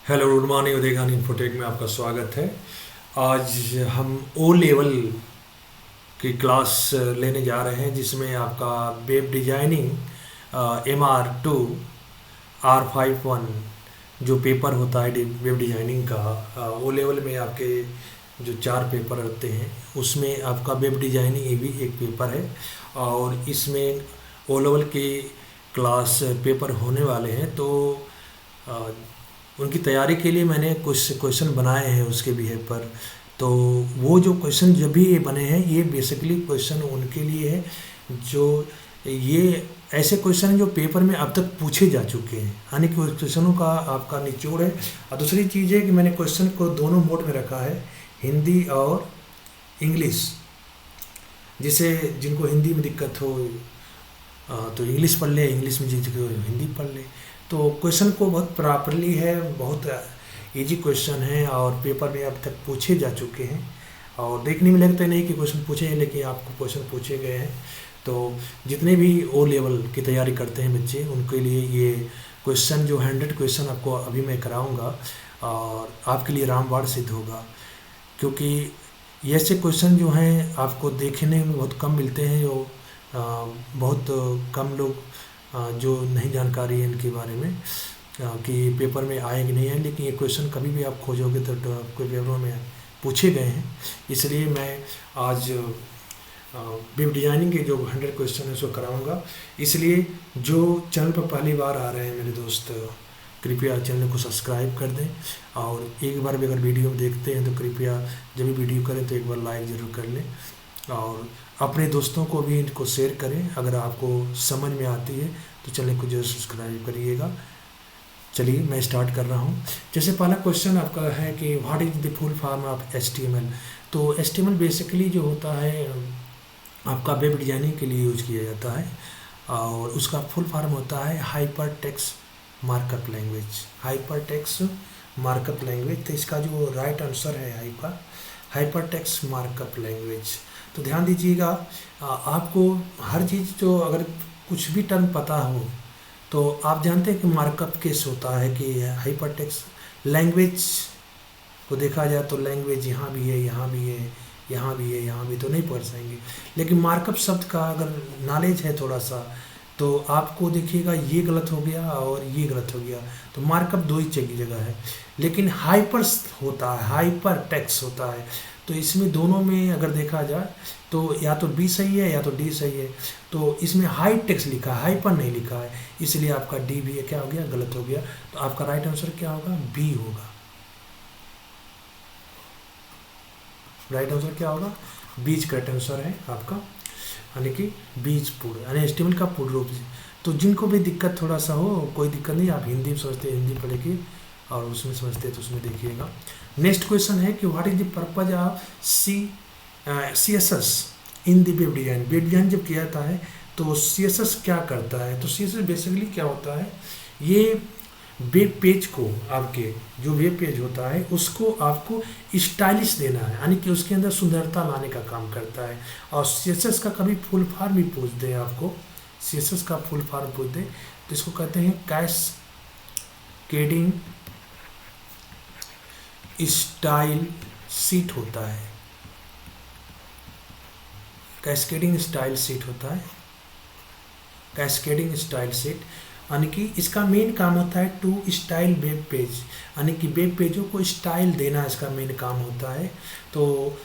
Hello, good morning. Uday Khan Infotech में आपका स्वागत है। आज हम ओ लेवल की क्लास लेने जा रहे हैं, जिसमें आपका वेब डिजाइनिंग MR2 R51 जो पेपर होता है वेब डिजाइनिंग का, ओ लेवल में आपके जो 4 पेपर होते हैं उसमें आपका वेब डिजाइनिंग ये भी एक पेपर है। और इसमें ओ लेवल के क्लास पेपर होने वाले हैं, तो अ, उनकी तैयारी के लिए मैंने कुछ क्वेश्चन बनाए हैं उसके बिहेव पर। तो वो जो क्वेश्चन जब भी ये बने हैं, ये बेसिकली क्वेश्चन उनके लिए है जो ये ऐसे क्वेश्चन हैं जो पेपर में अब तक पूछे जा चुके हैं, यानी कि उस क्वेश्चनों का आपका निचोड़ है। और दूसरी चीज़ है कि मैंने क्वेश्चन को दोनों मोड में रखा है, हिंदी और इंग्लिश। जिसे जिनको हिंदी में दिक्कत हो तो इंग्लिश पढ़ ले, इंग्लिश में जिनको हिंदी पढ़ ले। तो क्वेश्चन को बहुत प्रॉपरली है, बहुत इजी क्वेश्चन है और पेपर में अब तक पूछे जा चुके हैं। और देखने में लगता नहीं कि क्वेश्चन पूछे हैं, लेकिन आपको क्वेश्चन पूछे गए हैं। तो जितने भी ओ लेवल की तैयारी करते हैं बच्चे, उनके लिए ये क्वेश्चन जो 100 क्वेश्चन आपको अभी मैं कराऊंगा और आपके लिए रामबाण सिद्ध होगा। क्योंकि ये ऐसे क्वेश्चन जो हैं आपको देखने में बहुत कम मिलते हैं, जो बहुत कम लोग जो नहीं जानकारी है इनके बारे में कि पेपर में आए कि नहीं आए, लेकिन ये क्वेश्चन कभी भी आप खोजोगे तो आपके पेपरों में पूछे गए हैं। इसलिए मैं आज वेब डिजाइनिंग के जो 100 क्वेश्चन है उसको कराऊंगा। इसलिए जो चैनल पर पहली बार आ रहे हैं मेरे दोस्त, कृपया चैनल को सब्सक्राइब कर दें। और एक बार भी अगर वीडियो देखते हैं तो कृपया जब भी वीडियो करें तो एक बार लाइक ज़रूर कर लें और अपने दोस्तों को भी इनको शेयर करें। अगर आपको समझ में आती है तो चैनल को जरूर सब्सक्राइब करिएगा। चलिए मैं स्टार्ट कर रहा हूँ। जैसे पहला क्वेश्चन आपका है कि what is the full form of HTML। तो HTML बेसिकली जो होता है आपका वेब डिजाइनिंग के लिए यूज किया जाता है और उसका फुल फॉर्म होता है hyper text markup language. Hyper text markup language, तो इसका जो राइट आंसर है हाइपर टेक्स्ट मार्कअप लैंग्वेज। तो ध्यान दीजिएगा, आपको हर चीज़ जो अगर कुछ भी टर्म पता हो तो आप जानते हैं कि मार्कअप केस होता है कि हाइपर टेक्स्ट लैंग्वेज को देखा जाए तो लैंग्वेज यहाँ भी है, यहाँ भी है, यहाँ भी है, यहाँ भी, तो नहीं पढ़ सकेंगे। लेकिन मार्कअप शब्द का अगर नॉलेज है थोड़ा सा तो आपको देखिएगा ये गलत हो गया और ये गलत हो गया। तो मार्कअप दो ही जगह है, लेकिन हाइपर होता है, हाइपर टेक्स्ट होता है। तो इसमें दोनों में अगर देखा जाए तो या तो बी सही है या तो डी सही है। तो इसमें हाई टेक्स्ट लिखा है, हाइपर नहीं लिखा है, इसलिए आपका डी भी क्या हो गया, गलत हो गया। तो आपका राइट आंसर क्या होगा, बी होगा। राइट आंसर क्या होगा, बीज करेक्ट आंसर है आपका, यानी कि बीज पूर्ण, यानी HTML का पूर्ण रूप। तो जिनको भी दिक्कत थोड़ा सा हो, कोई दिक्कत नहीं, आप हिंदी में समझते हिंदी पढ़ेगी और उसमें समझते तो उसमें देखिएगा। नेक्स्ट क्वेश्चन है कि what is the purpose of CSS in the web design. Web design जब किया जाता है तो CSS क्या करता है। तो CSS बेसिकली क्या होता है, ये वेब पेज को, आपके जो वेब पेज होता है उसको आपको स्टाइलिश देना है, यानी कि उसके अंदर सुंदरता लाने का काम करता है। और CSS का कभी फुल फॉर्म भी पूछ दे आपको, CSS का फुल फॉर्म पूछ दे तो इसको कहते हैं कैस्केडिंग स्टाइल शीट होता है। कैस्केडिंग स्टाइल शीट होता है, कैस्केडिंग स्टाइल शीट, यानी कि इसका मेन काम होता है टू स्टाइल वेब पेज, यानी कि वेब पेजों को स्टाइल देना इसका मेन काम होता है। तो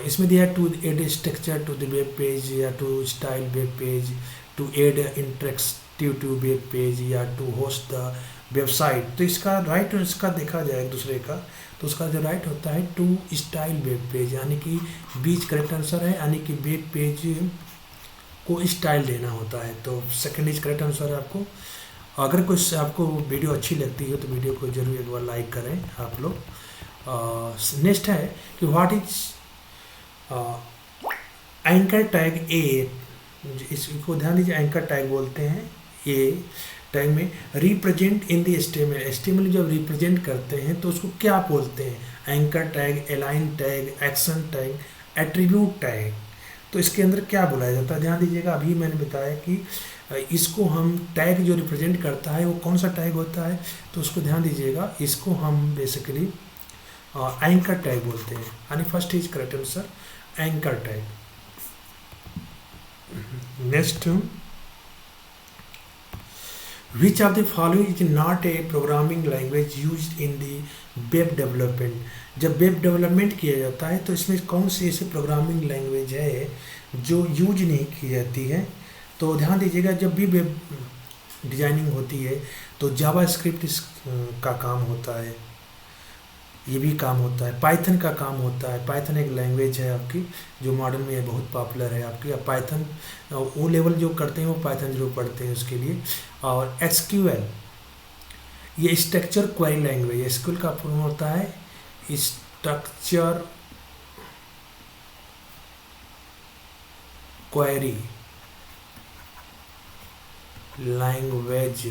इसमें दिया है to add structure to the web page या to style web page, to add interactive to web page या टू होस्ट द वेबसाइट। तो इसका राइट इसका देखा जाए एक दूसरे का, तो उसका जो राइट होता है टू स्टाइल वेब पेज, यानी कि बीच करेक्ट आंसर है, यानी कि वेब पेज को स्टाइल देना होता है। तो सेकंड इज करेक्ट आंसर है आपको। अगर कुछ आपको वीडियो अच्छी लगती है तो वीडियो को जरूर एक बार लाइक करें आप लोग। नेक्स्ट है कि व्हाट इज एंकर टैग ए। इसको ध्यान दीजिए, एंकर टैग बोलते हैं ए टैग में रिप्रेजेंट इन द HTML जब रिप्रेजेंट करते हैं तो उसको क्या बोलते हैं, anchor tag, align tag, action tag, attribute tag. तो इसके अंदर क्या बुलाया जाता है, ध्यान दीजिएगा। अभी मैंने बताया कि इसको हम टैग जो रिप्रेजेंट करता है वो कौन सा टैग होता है, तो उसको ध्यान दीजिएगा। इसको हम बेसिकली एंकर टैग बोलते हैं, यानी first is correct answer anchor tag. Next, which of the following is not A programming language used in the web development. जब वेब डेवलपमेंट किया जाता है तो इसमें कौन सी ऐसी प्रोग्रामिंग लैंग्वेज है जो यूज नहीं की जाती है, तो ध्यान दीजिएगा। जब भी वेब डिजाइनिंग होती है तो जावा स्क्रिप्ट का काम होता है, ये भी काम होता है, पाइथन का काम होता है। पाइथन एक लैंग्वेज है आपकी जो मॉडर्न में बहुत पॉपुलर है आपकी। अब पाइथन वो लेवल जो करते हैं वो पाइथन जरूर पढ़ते हैं उसके लिए। और एसक्यूएल, ये स्ट्रक्चर क्वेरी लैंग्वेज, एसक्यूएल का फॉर्म होता है स्ट्रक्चर क्वेरी लैंग्वेज।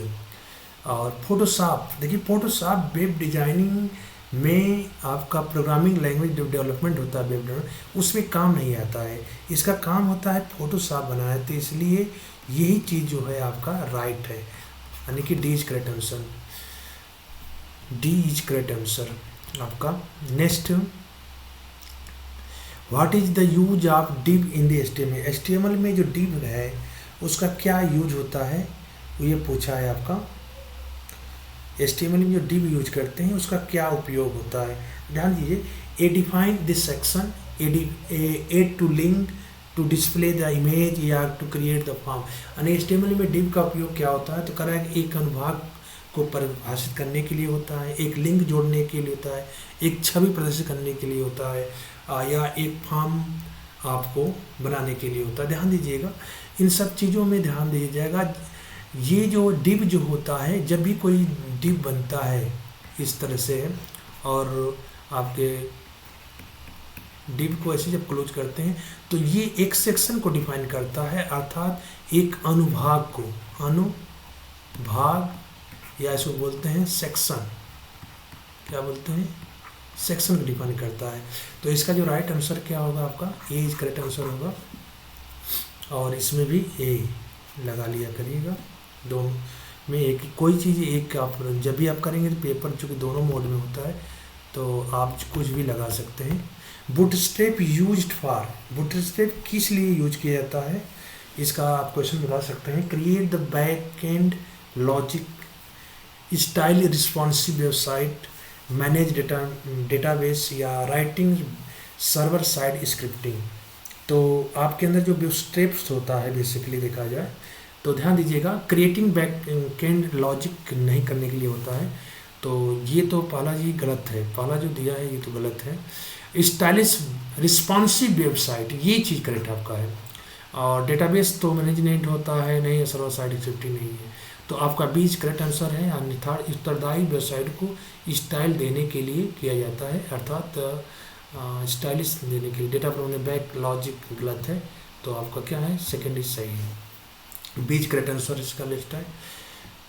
और फोटोशॉप, देखिए फोटोशॉप वेब डिजाइनिंग में आपका प्रोग्रामिंग लैंग्वेज डेवलपमेंट होता है, वेब डेवलपमेंट उसमें काम नहीं आता है। इसका काम होता है फोटोशॉप बनाना, तो इसलिए यही चीज़ जो है आपका राइट है, यानी कि D is correct answer, D is correct answer आपका। Next, what is the use of div in the HTML. HTML में जो डिव है उसका क्या यूज होता है, ये पूछा है आपका। एचटीएमएल में जो डिव यूज करते हैं उसका क्या उपयोग होता है, ध्यान दीजिए। A define this section, A to link to display the image या टू क्रिएट द फॉर्म। यानी एचटीएमएल में डिव का उपयोग क्या होता है, तो कह रहा है कि एक अनुभाग को परिभाषित करने के लिए होता है, एक लिंक जोड़ने के लिए होता है, एक छवि प्रदर्शित करने के लिए होता है, या एक फॉर्म आपको बनाने के लिए होता है। ध्यान दीजिएगा, इन सब चीज़ों में ध्यान दीजिएगा। ये जो डिव जो होता है, जब भी कोई डिव बनता है इस तरह से, और आपके डिव को ऐसे जब क्लोज करते हैं तो ये एक सेक्शन को डिफाइन करता है, अर्थात एक अनुभाग को, अनुभाग या इसको बोलते हैं सेक्शन, क्या बोलते हैं, सेक्शन को डिफाइन करता है। तो इसका जो राइट आंसर क्या होगा आपका, ए इज करेक्ट आंसर होगा। और इसमें भी ए लगा लिया करिएगा, दोनों में एक कोई चीज़ एक आप जब भी आप करेंगे तो पेपर चूँकि दोनों मोड में होता है तो आप कुछ भी लगा सकते हैं। बूटस्ट्रैप यूज्ड फॉर, बूटस्ट्रैप किस लिए यूज किया जाता है, इसका आप क्वेश्चन बता सकते हैं। Create the back and logic, style responsive website, manage database, या राइटिंग सर्वर साइड स्क्रिप्टिंग। तो आपके अंदर जो बूटस्ट्रैप्स होता है बेसिकली देखा जाए तो ध्यान दीजिएगा, क्रिएटिंग बैक एंड लॉजिक नहीं करने के लिए होता है। तो ये तो पहला जी गलत है, पहला जो दिया है ये तो गलत है। स्टाइलिश रिस्पॉन्सिव वेबसाइट, ये चीज़ करेक्ट आपका है। और डेटाबेस तो मैनेजमेंट होता है नहीं, सर्वर साइड स्क्रिप्टिंग नहीं है। तो आपका बीच करेक्ट आंसर है। अन्यथा उत्तरदायी वेबसाइट को स्टाइल देने के लिए किया जाता है, अर्थात स्टाइलिश देने के लिए। डेटा फ्लो बैक लॉजिक गलत है, तो आपका क्या है, सेकेंड इज सही है, बीच करेक्ट आंसर इसका लिस्ट है।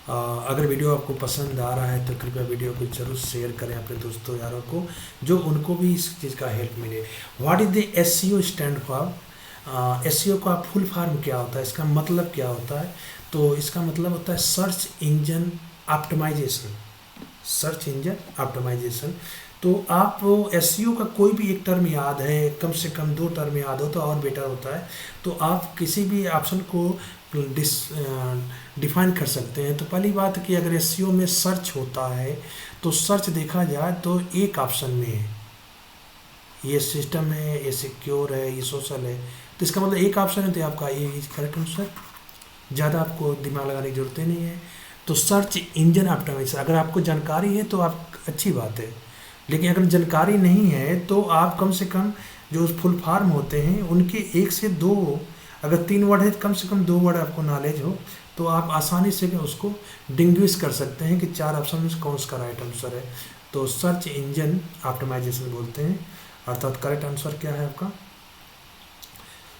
अगर वीडियो आपको पसंद आ रहा है तो कृपया वीडियो को जरूर शेयर करें अपने दोस्तों यारों को, जो उनको भी इस चीज़ का हेल्प मिले। What is the SEO stand for, SEO का फुल फॉर्म क्या होता है, इसका मतलब क्या होता है, तो इसका मतलब होता है search engine optimization, search engine optimization. तो आप एसईओ का कोई भी एक टर्म याद है, कम से कम 2 टर्म याद हो तो और बेटर होता है। तो आप किसी भी ऑप्शन को डिफाइन कर सकते हैं। तो पहली बात कि अगर एसईओ में सर्च होता है तो सर्च देखा जाए तो एक ऑप्शन में है, ये सिस्टम है, ये सिक्योर है, ये सोशल है, तो इसका मतलब एक ऑप्शन है, तो आपका ये करेक्ट आंसर, ज़्यादा आपको दिमाग लगाने की जरूरत नहीं है। तो सर्च इंजन ऑप्टिमाइजेशन, अगर आपको जानकारी है तो आप अच्छी बात है, लेकिन अगर जानकारी नहीं है तो आप कम से कम जो फुल फॉर्म होते हैं उनके 1 से 2, अगर 3 वर्ड है तो कम से कम 2 वर्ड आपको नॉलेज हो, तो आप आसानी से उसको डिंग्विश कर सकते हैं कि 4 ऑप्शन में कौन सा राइट आंसर है। तो सर्च इंजन ऑप्टिमाइजेशन बोलते हैं, अर्थात करेक्ट आंसर क्या है आपका,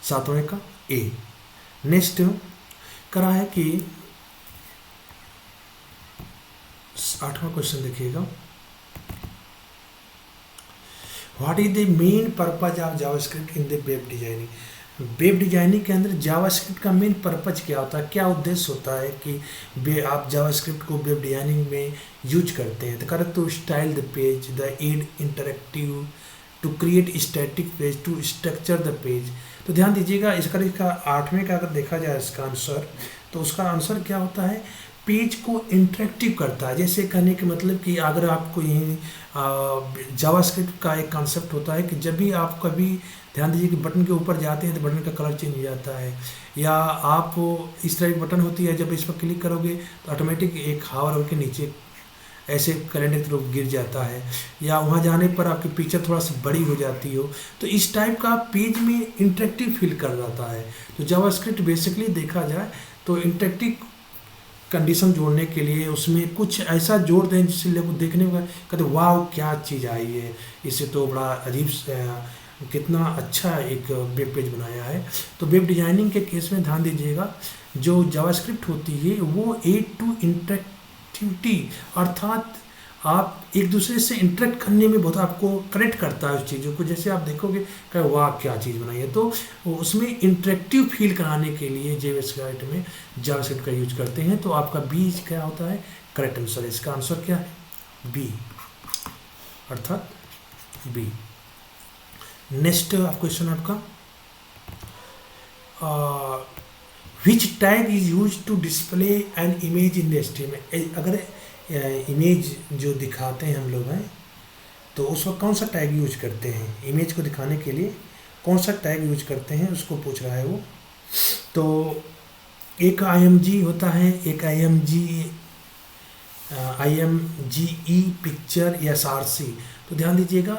7वें का ए। नेक्स्ट करा है कि 8वां क्वेश्चन देखिएगा, what is the main purpose of JavaScript in the web designing. Web designing के अंदर जावास्क्रिप्ट का मेन पर्पज क्या होता है, क्या उद्देश्य होता है कि आप जावास्क्रिप्ट को वेब डिजाइनिंग में यूज करते हैं? तो correct to style the page, the add interactive, to create static page, to structure the page. तो ध्यान दीजिएगा, इसका 8वें का अगर देखा जाए इसका आंसर, तो उसका आंसर क्या होता है, पेज को इंटरेक्टिव करता है। जैसे कहने के मतलब कि अगर आपको यही जावास्क्रिप्ट का एक कॉन्सेप्ट होता है कि जब भी आप कभी ध्यान दीजिए कि बटन के ऊपर जाते हैं तो बटन का कलर चेंज हो जाता है, या आप इस तरह की बटन होती है, जब इस पर क्लिक करोगे तो ऑटोमेटिक एक हावर होकर नीचे ऐसे कैलेंडर की तरफ गिर जाता है, या वहाँ जाने पर आपकी पिक्चर थोड़ा सा बड़ी हो जाती हो, तो इस टाइप का पेज में इंटरेक्टिव फील कर जाता है। तो जावास्क्रिप्ट बेसिकली देखा जाए तो इंटरेक्टिव कंडीशन जोड़ने के लिए उसमें कुछ ऐसा जोड़ दें जिससे लोग देखने में कहते वाह क्या चीज़ आई है, इससे तो बड़ा अजीब कितना अच्छा एक वेब पेज बनाया है। तो वेब डिजाइनिंग के केस में ध्यान दीजिएगा, जो जावास्क्रिप्ट होती है वो एड टू इंटरेक्टिविटी, अर्थात आप एक दूसरे से इंटरेक्ट करने में बहुत आपको कनेक्ट करता है उस चीज़ों को। जैसे आप देखोगे कि वाह क्या चीज़ बनाई है, तो उसमें इंटरेक्टिव फील कराने के लिए जावास्क्रिप्ट में जावास्क्रिप्ट का यूज करते हैं। तो आपका बी क्या होता है, करेक्ट आंसर है। इसका आंसर क्या है, बी, अर्थात बी। नेक्स्ट क्वेश्चन आपका, which tag is use to display an image in HTML। अगर इमेज जो दिखाते हैं हम लोग हैं तो उस वक्त कौन सा टैग यूज करते हैं, इमेज को दिखाने के लिए कौन सा टैग यूज करते हैं, उसको पूछ रहा है वो। तो एक IMG होता है, एक IMGE पिक्चर या SRC। तो ध्यान दीजिएगा,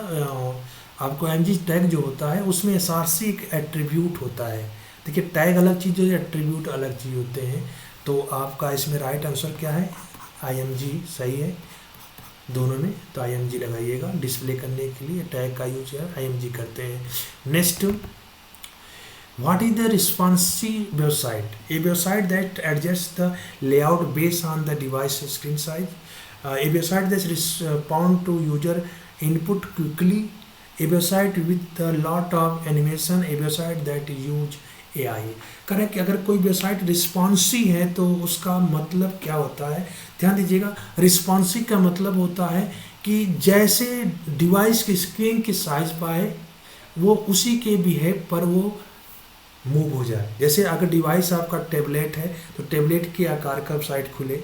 आपको IMG टैग जो होता है उसमें SRC एक एट्रीब्यूट होता है। देखिए टैग अलग चीज़ है, एट्रीब्यूट अलग चीज़ होते हैं। तो आपका इसमें राइट आंसर क्या है, IMG सही है दोनों में। तो IMG लगाइएगा, डिस्प्ले करने के लिए टैग का यूज है IMG करते हैं। Next, what is the responsive website, a website that adjust the layout based on the device screen size, a website that respond to user input quickly, a website with a lot of animation, a website that use AI। करें कि अगर कोई website responsive है तो उसका मतलब क्या होता है, ध्यान दीजिएगा, रिस्पॉन्सिव का मतलब होता है कि जैसे डिवाइस की स्क्रीन की साइज पाए वो उसी के बिहेव पर वो मूव हो जाए। जैसे अगर डिवाइस आपका टैबलेट है तो टैबलेट के आकार का वेबसाइट खुले,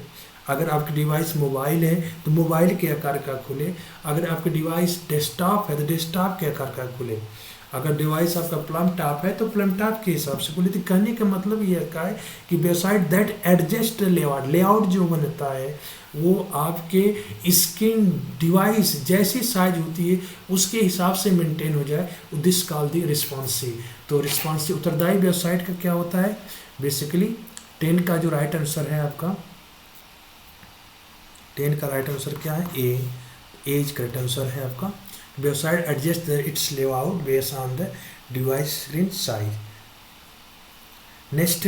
अगर आपकी डिवाइस मोबाइल है तो मोबाइल के आकार का खुले, अगर आपकी डिवाइस डेस्कटॉप है तो डेस्कटॉप के आकार का खुले, अगर डिवाइस आपका प्लम टॉप है तो प्लम टॉप के हिसाब से खुले। तो कहने का मतलब ये है कि website that adjust layout, layout जो बनता है वो आपके स्क्रीन डिवाइस जैसी साइज होती है उसके हिसाब से मेंटेन हो जाए, दिस कॉल्ड द रिस्पॉन्सिव। तो रिस्पॉन्सिव उत्तरदायी वेबसाइट का क्या होता है, बेसिकली 10 का जो राइट आंसर है आपका, 10 का राइट आंसर क्या है, ए, एज करेक्ट आंसर है आपका। Website adjust its layout based on the device screen size. Next,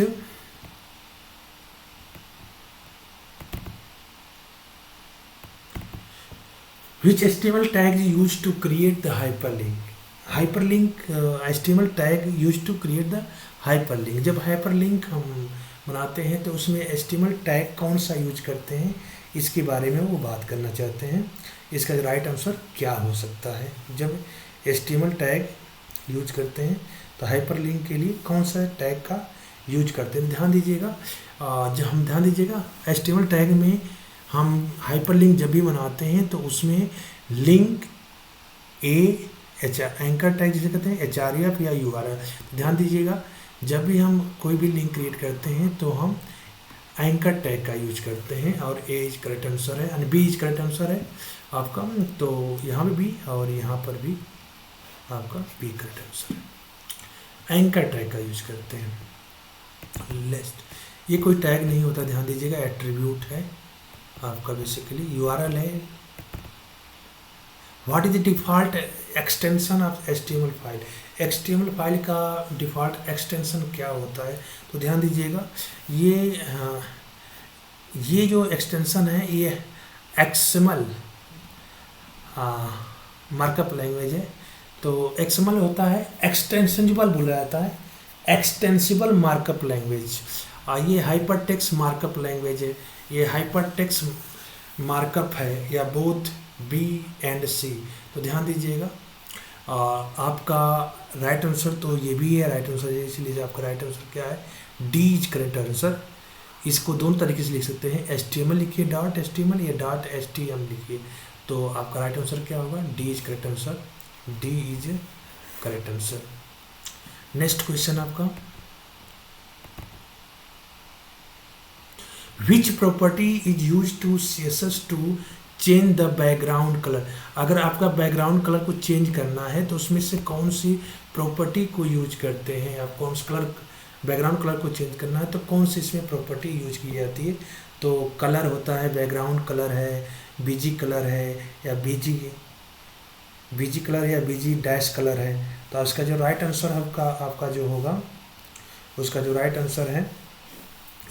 which HTML tag is used to create the hyperlink, hyperlink HTML tag used to create the hyperlink। जब hyperlink हम बनाते हैं तो उसमें HTML tag कौन सा use करते हैं, इसके बारे में वो बात करना चाहते हैं। इसका राइट आंसर क्या हो सकता है, जब HTML टैग यूज करते हैं तो हाइपरलिंक के लिए कौन सा टैग का यूज करते हैं। ध्यान दीजिएगा, ध्यान दीजिएगा HTML टैग में हम हाइपरलिंक जब भी बनाते हैं तो उसमें लिंक एंकर टैग जिसे कहते हैं href या URL। ध्यान दीजिएगा, जब भी हम कोई भी लिंक क्रिएट करते हैं तो हम एंकर टैग का यूज करते हैं, और ए इज करेक्ट आंसर है, बी इज करेक्ट आंसर है आपका। तो यहाँ पे भी और यहाँ पर भी आपका बी करेक्ट आंसर है, एंकर टैग का यूज करते हैं। लिस्ट, ये कोई टैग नहीं होता, ध्यान दीजिएगा, एट्रीब्यूट है आपका, बेसिकली URL है। What is the default extension of HTML file, HTML file का डिफ़ॉल्ट एक्सटेंशन क्या होता है। तो ध्यान दीजिएगा, ये जो एक्सटेंशन है ये XML मार्कअप लैंग्वेज है। तो XML होता है एक्सटेंसिबल बोला जाता है, एक्सटेंसिबल मार्कअप लैंग्वेज, ये हाइपर टेक्स्ट मार्कअप लैंग्वेज है, ये हाइपर टेक्स्ट मार्कअप है या बोथ बी एंड सी। तो ध्यान दीजिएगा, आपका राइट आंसर तो ये भी है राइट आंसर, इसलिए आपका राइट आंसर क्या है, डी इज करेक्ट आंसर। इसको दोनों तरीके से लिख सकते हैं, HTML लिखिए डॉट HTML या डॉट HTML लिखिए, तो आपका राइट आंसर क्या होगा, D is correct answer, D is correct answer. Next question आपका, which property is use to CSS to change the background colour. अगर आपका बैकग्राउंड कलर को चेंज करना है तो उसमें से कौन सी प्रॉपर्टी को यूज करते हैं, आप कौन सा कलर, बैकग्राउंड कलर को चेंज करना है तो कौन सी इसमें प्रॉपर्टी यूज की जाती है। तो कलर होता है, बैकग्राउंड कलर है, बीजी कलर है या बीजी कलर या बीजी डैश कलर है। तो इसका जो राइट आंसर आपका जो होगा, उसका जो राइट आंसर है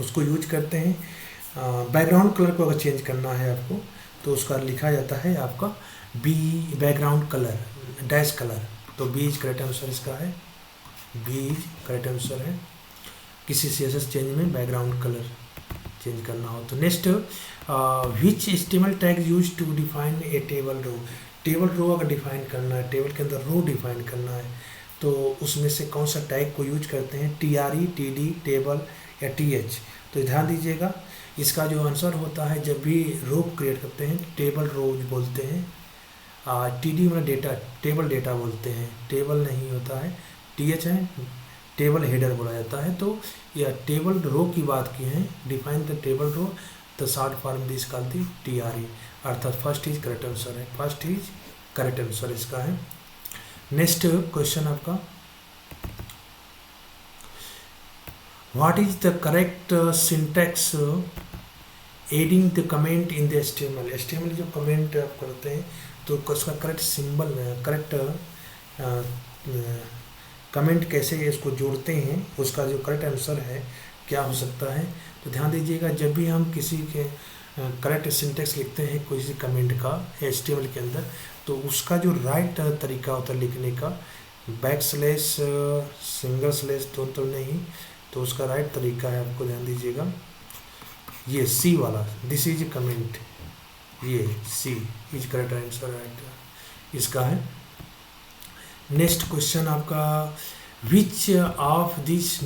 उसको यूज करते हैं। बैकग्राउंड कलर को अगर चेंज करना है आपको तो उसका लिखा जाता है आपका B background colour dash colour, तो बी इज करेक्ट आंसर इसका है, बी इज करेक्ट आंसर है। किसी CSS चेंज में बैकग्राउंड कलर चेंज करना हो तो। Next, which HTML tag use to define a table row. Table row अगर डिफाइन करना है, टेबल के अंदर रो डिफाइन करना है तो उसमें से कौन सा टैग को यूज करते हैं, TRE, TD, टेबल या TH। तो ध्यान दीजिएगा, इसका जो आंसर होता है, जब भी रो क्रिएट करते हैं टेबल रो बोलते हैं, TD मतलब डेटा, टेबल डेटा बोलते हैं, टेबल नहीं होता है, TH है टेबल हेडर बोला जाता है। तो यह टेबल रो की बात की है, define the table row, the short form this called the TRE, अर्थात फर्स्ट इज करेक्ट आंसर है, फर्स्ट इज करेक्ट आंसर इसका है। नेक्स्ट क्वेश्चन आपका, what is the correct syntax adding the comment in the HTML जो comment आप करते हैं तो उसका करेक्ट सिंबल, करेक्ट कमेंट कैसे इसको जोड़ते हैं, उसका जो करेक्ट आंसर है क्या हो सकता है। तो ध्यान दीजिएगा, जब भी हम किसी के करेक्ट सिंटैक्स लिखते हैं किसी कमेंट का HTML के अंदर, तो उसका जो राइट तरीका होता है लिखने का, बैकस्लैश, सिंगल स्लैश तो नहीं, तो उसका राइट तरीका है, आपको ध्यान दीजिएगा, ये सी वाला, दिस इज कमेंट, ये सी इज करेक्ट आंसर राइट इसका है। नेक्स्ट क्वेश्चन आपका, which of this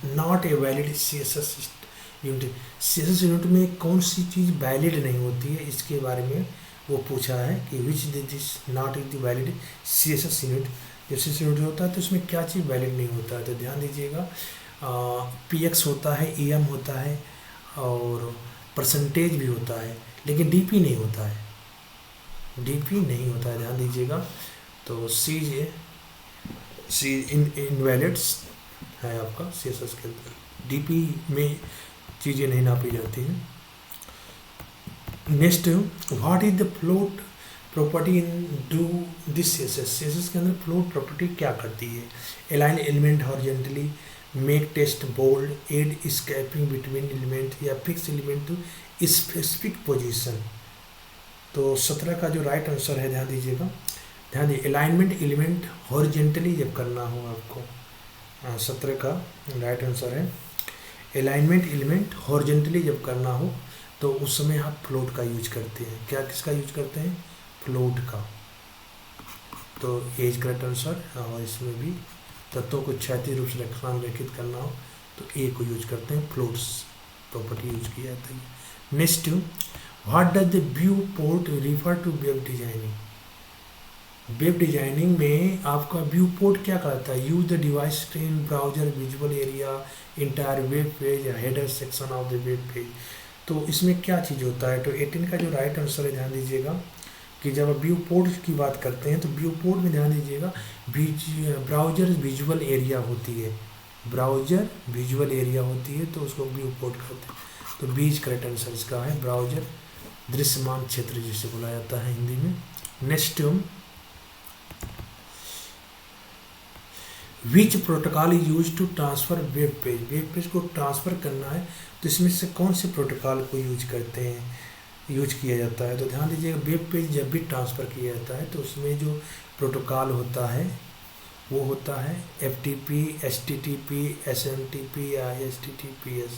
not a valid CSS unit. CSS unit में कौन सी चीज़ वैलिड नहीं होती है, इसके बारे में वो पूछा है कि which this not is the valid CSS unit. जब CSS यूनिट होता है तो उसमें क्या चीज़ वैलिड नहीं होता है, तो ध्यान दीजिएगा, PX होता है, EM होता है और परसेंटेज भी होता है, लेकिन DP नहीं होता है, DP नहीं होता है, ध्यान दीजिएगा। तो सी इनवैलिड्स है आपका CSS के अंदर, DP में चीज़ें नहीं नापी जाती हैं। Next, what is the float property in do this CSS के अंदर फ्लोट प्रॉपर्टी क्या करती है, align element horizontally, make text bold, add spacing between element या fix element to specific position. तो 17 का जो राइट आंसर है, ध्यान दीजिएगा, ध्यान दीजिए, अलाइनमेंट एलिमेंट हॉरिजॉन्टली जब करना हो आपको, 17 का राइट आंसर है, अलाइनमेंट एलिमेंट हॉरिजॉन्टली जब करना हो तो उस समय आप फ्लोट का यूज करते हैं। क्या किसका यूज करते हैं, फ्लोट का। तो एज करेक्ट आंसर, और इसमें भी तत्वों को क्षैतिज रूप से रेखित करना हो तो ए को यूज करते हैं, फ्लोट्स प्रॉपर्टी यूज की जाती है। Next, what does the viewport refer to web designing. Web designing में आपका व्यू पोर्ट क्या करता है, use the device screen, browser, visual area, entire web page या header section of the web page. तो इसमें क्या चीज़ होता है, तो 18 का जो राइट आंसर है, ध्यान दीजिएगा कि जब आप व्यू पोर्ट की बात करते हैं तो व्यू पोर्ट में ध्यान दीजिएगा, ब्राउजर विजुअल एरिया होती है, ब्राउजर विजुअल एरिया होती है तो उसको व्यू पोर्ट कहते हैं। तो बीच करेक्ट आंसर इसका है, ब्राउजर दृश्यमान क्षेत्र जिसे बोला जाता है हिंदी में। Next, which protocol use to transfer web page. Web page को ट्रांसफ़र करना है तो इसमें से कौन से प्रोटोकॉल को यूज करते हैं, यूज किया जाता है। तो ध्यान दीजिएगा, वेब पेज जब भी ट्रांसफ़र किया जाता है तो उसमें जो प्रोटोकॉल होता है वो होता है FTP, HTTP, SMTP या HTTPS।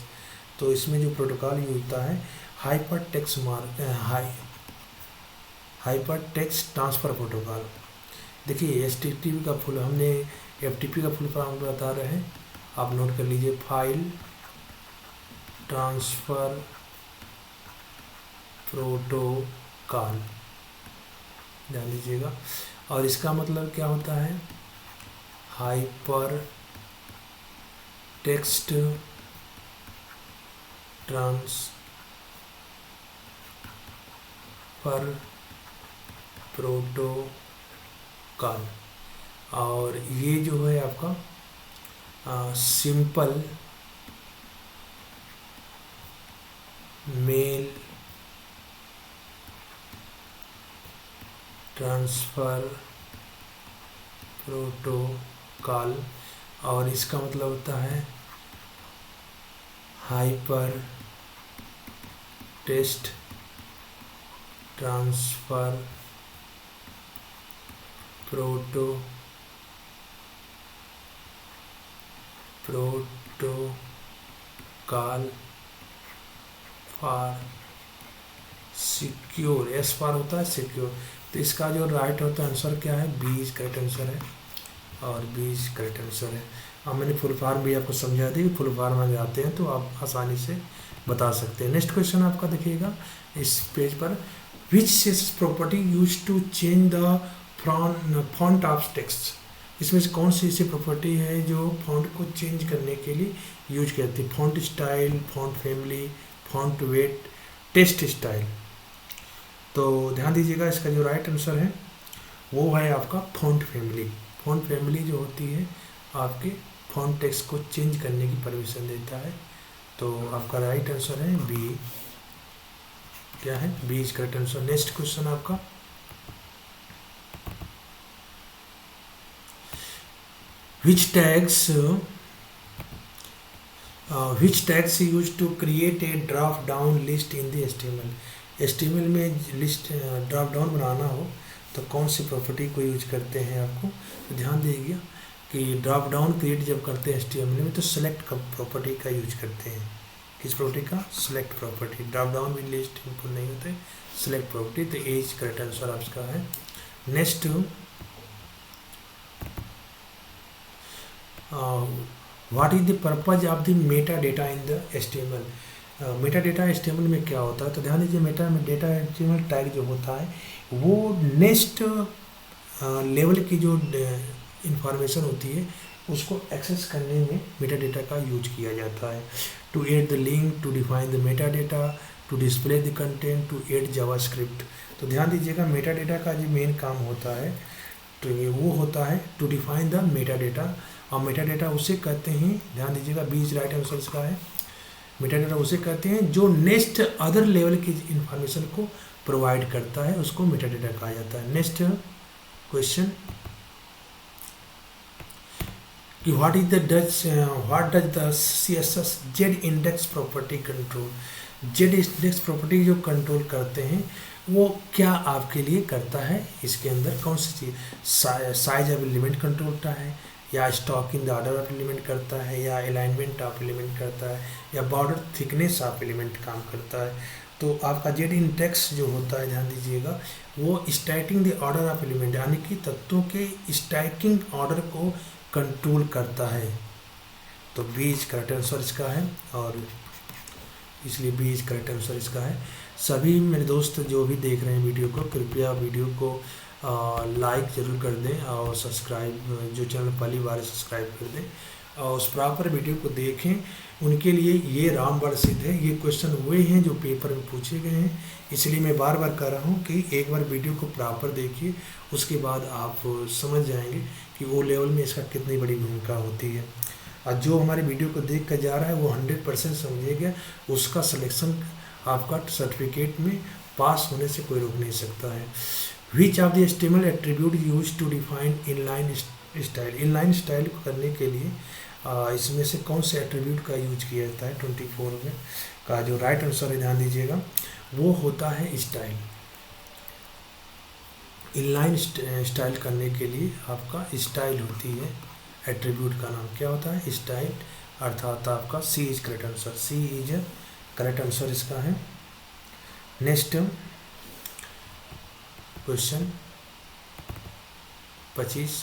तो इसमें जो प्रोटोकॉल यूज होता है हाइपर टेक्स्ट ट्रांसफ़र प्रोटोकॉल। देखिए HTTP का फुल, हमने FTP का फुल फॉर्म बता रहे हैं, आप नोट कर लीजिए, फाइल ट्रांसफ़र प्रोटोकॉल, ध्यान दीजिएगा। और इसका मतलब क्या होता है, हाइपर टेक्स्ट ट्रांसफ़र प्रोटोकॉल। और ये जो है आपका सिंपल मेल ट्रांसफ़र प्रोटोकॉल, और इसका मतलब होता है hyper text transfer protocol for secure, S for होता है सिक्योर। तो इसका जो राइट होता है आंसर क्या है, बी इज करेक्ट आंसर है, और बी इज करेक्ट आंसर है। अब मैंने फुल फॉर्म भी आपको समझा दी, फुल फॉर्म में आते हैं तो आप आसानी से बता सकते हैं। नेक्स्ट क्वेश्चन आपका देखिएगा इस पेज पर, which CSS property use to change the font of text. इसमें से कौन सी ऐसी प्रॉपर्टी है जो फॉन्ट को चेंज करने के लिए यूज करती है, font style, font family, font weight, text style. तो ध्यान दीजिएगा, इसका जो राइट आंसर है वो है आपका फॉन्ट फैमिली। फॉन्ट फैमिली जो होती है आपके फॉन्ट टेक्स्ट को चेंज करने की परमिशन देता है। तो आपका राइट आंसर है बी, क्या है, B is correct answer. Next question आपका, which tags used to create a drop down list in the HTML। HTML में लिस्ट ड्रॉप डाउन बनाना हो तो कौन सी प्रॉपर्टी को यूज करते हैं आपको, तो ध्यान दीजिए कि ड्रॉप डाउन क्रिएट जब करते हैं HTML में तो सेलेक्ट प्रॉपर्टी का यूज करते हैं। किस प्रॉपर्टी का, सेलेक्ट प्रॉपर्टी। ड्रॉप डाउन में लिस्ट इनपुट नहीं होते, सेलेक्ट प्रॉपर्टी। तो ए इज करेक्ट आंसर आपका है। Next, what is the purpose of the meta data in the HTML। Meta data HTML में क्या होता है, तो ध्यान दीजिए, मेटा डेटा HTML टैग जो होता है वो नेक्स्ट लेवल की जो इंफॉर्मेशन होती है उसको एक्सेस करने में मेटा डेटा का यूज किया जाता है। To add the link, to define the meta data, to display the content, to add JavaScript. तो ध्यान दीजिएगा, मेटा डेटा का जो मेन काम होता है तो ये वो होता है to define the meta data. और मेटा डेटा उसे कहते हैं, ध्यान दीजिएगा, बी इज राइट आंसर इसका है। मेटा डेटा उसे कहते हैं जो नेक्स्ट अदर लेवल की इंफॉर्मेशन को प्रोवाइड करता है, उसको मेटा डेटा कहा जाता है। नेक्स्ट क्वेश्चन कि what does the CSS Z index property control. Z index property जो कंट्रोल करते हैं वो क्या आपके लिए करता है, इसके अंदर कौन सी चीज़, साइज ऑफ एलिमेंट कंट्रोल करता है, या stock in the order of element करता है, या अलाइनमेंट ऑफ एलिमेंट करता है, या बॉर्डर थिकनेस ऑफ एलिमेंट काम करता है। तो आपका जेड इंडेक्स जो होता है, ध्यान दीजिएगा, वो stacking the order of element यानी कि तत्वों के स्टैकिंग ऑर्डर को कंट्रोल करता है। तो बी इज करेक्ट आंसर इसका है, और इसलिए बी इज करेक्ट आंसर इसका है। सभी मेरे दोस्त जो भी देख रहे हैं वीडियो को, कृपया वीडियो को लाइक ज़रूर कर दें, और सब्सक्राइब, जो चैनल पहली बार सब्सक्राइब कर दें और उस प्रॉपर वीडियो को देखें। उनके लिए ये रामबाण सिद्ध है, ये क्वेश्चन वे हैं जो पेपर में पूछे गए हैं। इसलिए मैं बार बार कह रहा हूँ कि एक बार वीडियो को प्रॉपर देखिए, उसके बाद आप समझ जाएंगे कि वो लेवल में इसका कितनी बड़ी भूमिका होती है। और जो हमारे वीडियो को देख कर जा रहा है वो 100% समझिएगा, उसका सिलेक्शन आपका सर्टिफिकेट में पास होने से कोई रोक नहीं सकता है। Which of the HTML attribute use to define inline style. Inline style को करने के लिए इसमें से कौन से एट्रीब्यूट का यूज किया जाता है 24 में का जो राइट आंसर है, ध्यान दीजिएगा, वो होता है स्टाइल। इनलाइन स्टाइल करने के लिए आपका स्टाइल होती है, एट्रीब्यूट का नाम क्या होता है, स्टाइल, अर्थात आपका C is correct answer, C is correct answer इसका है। Next question 25,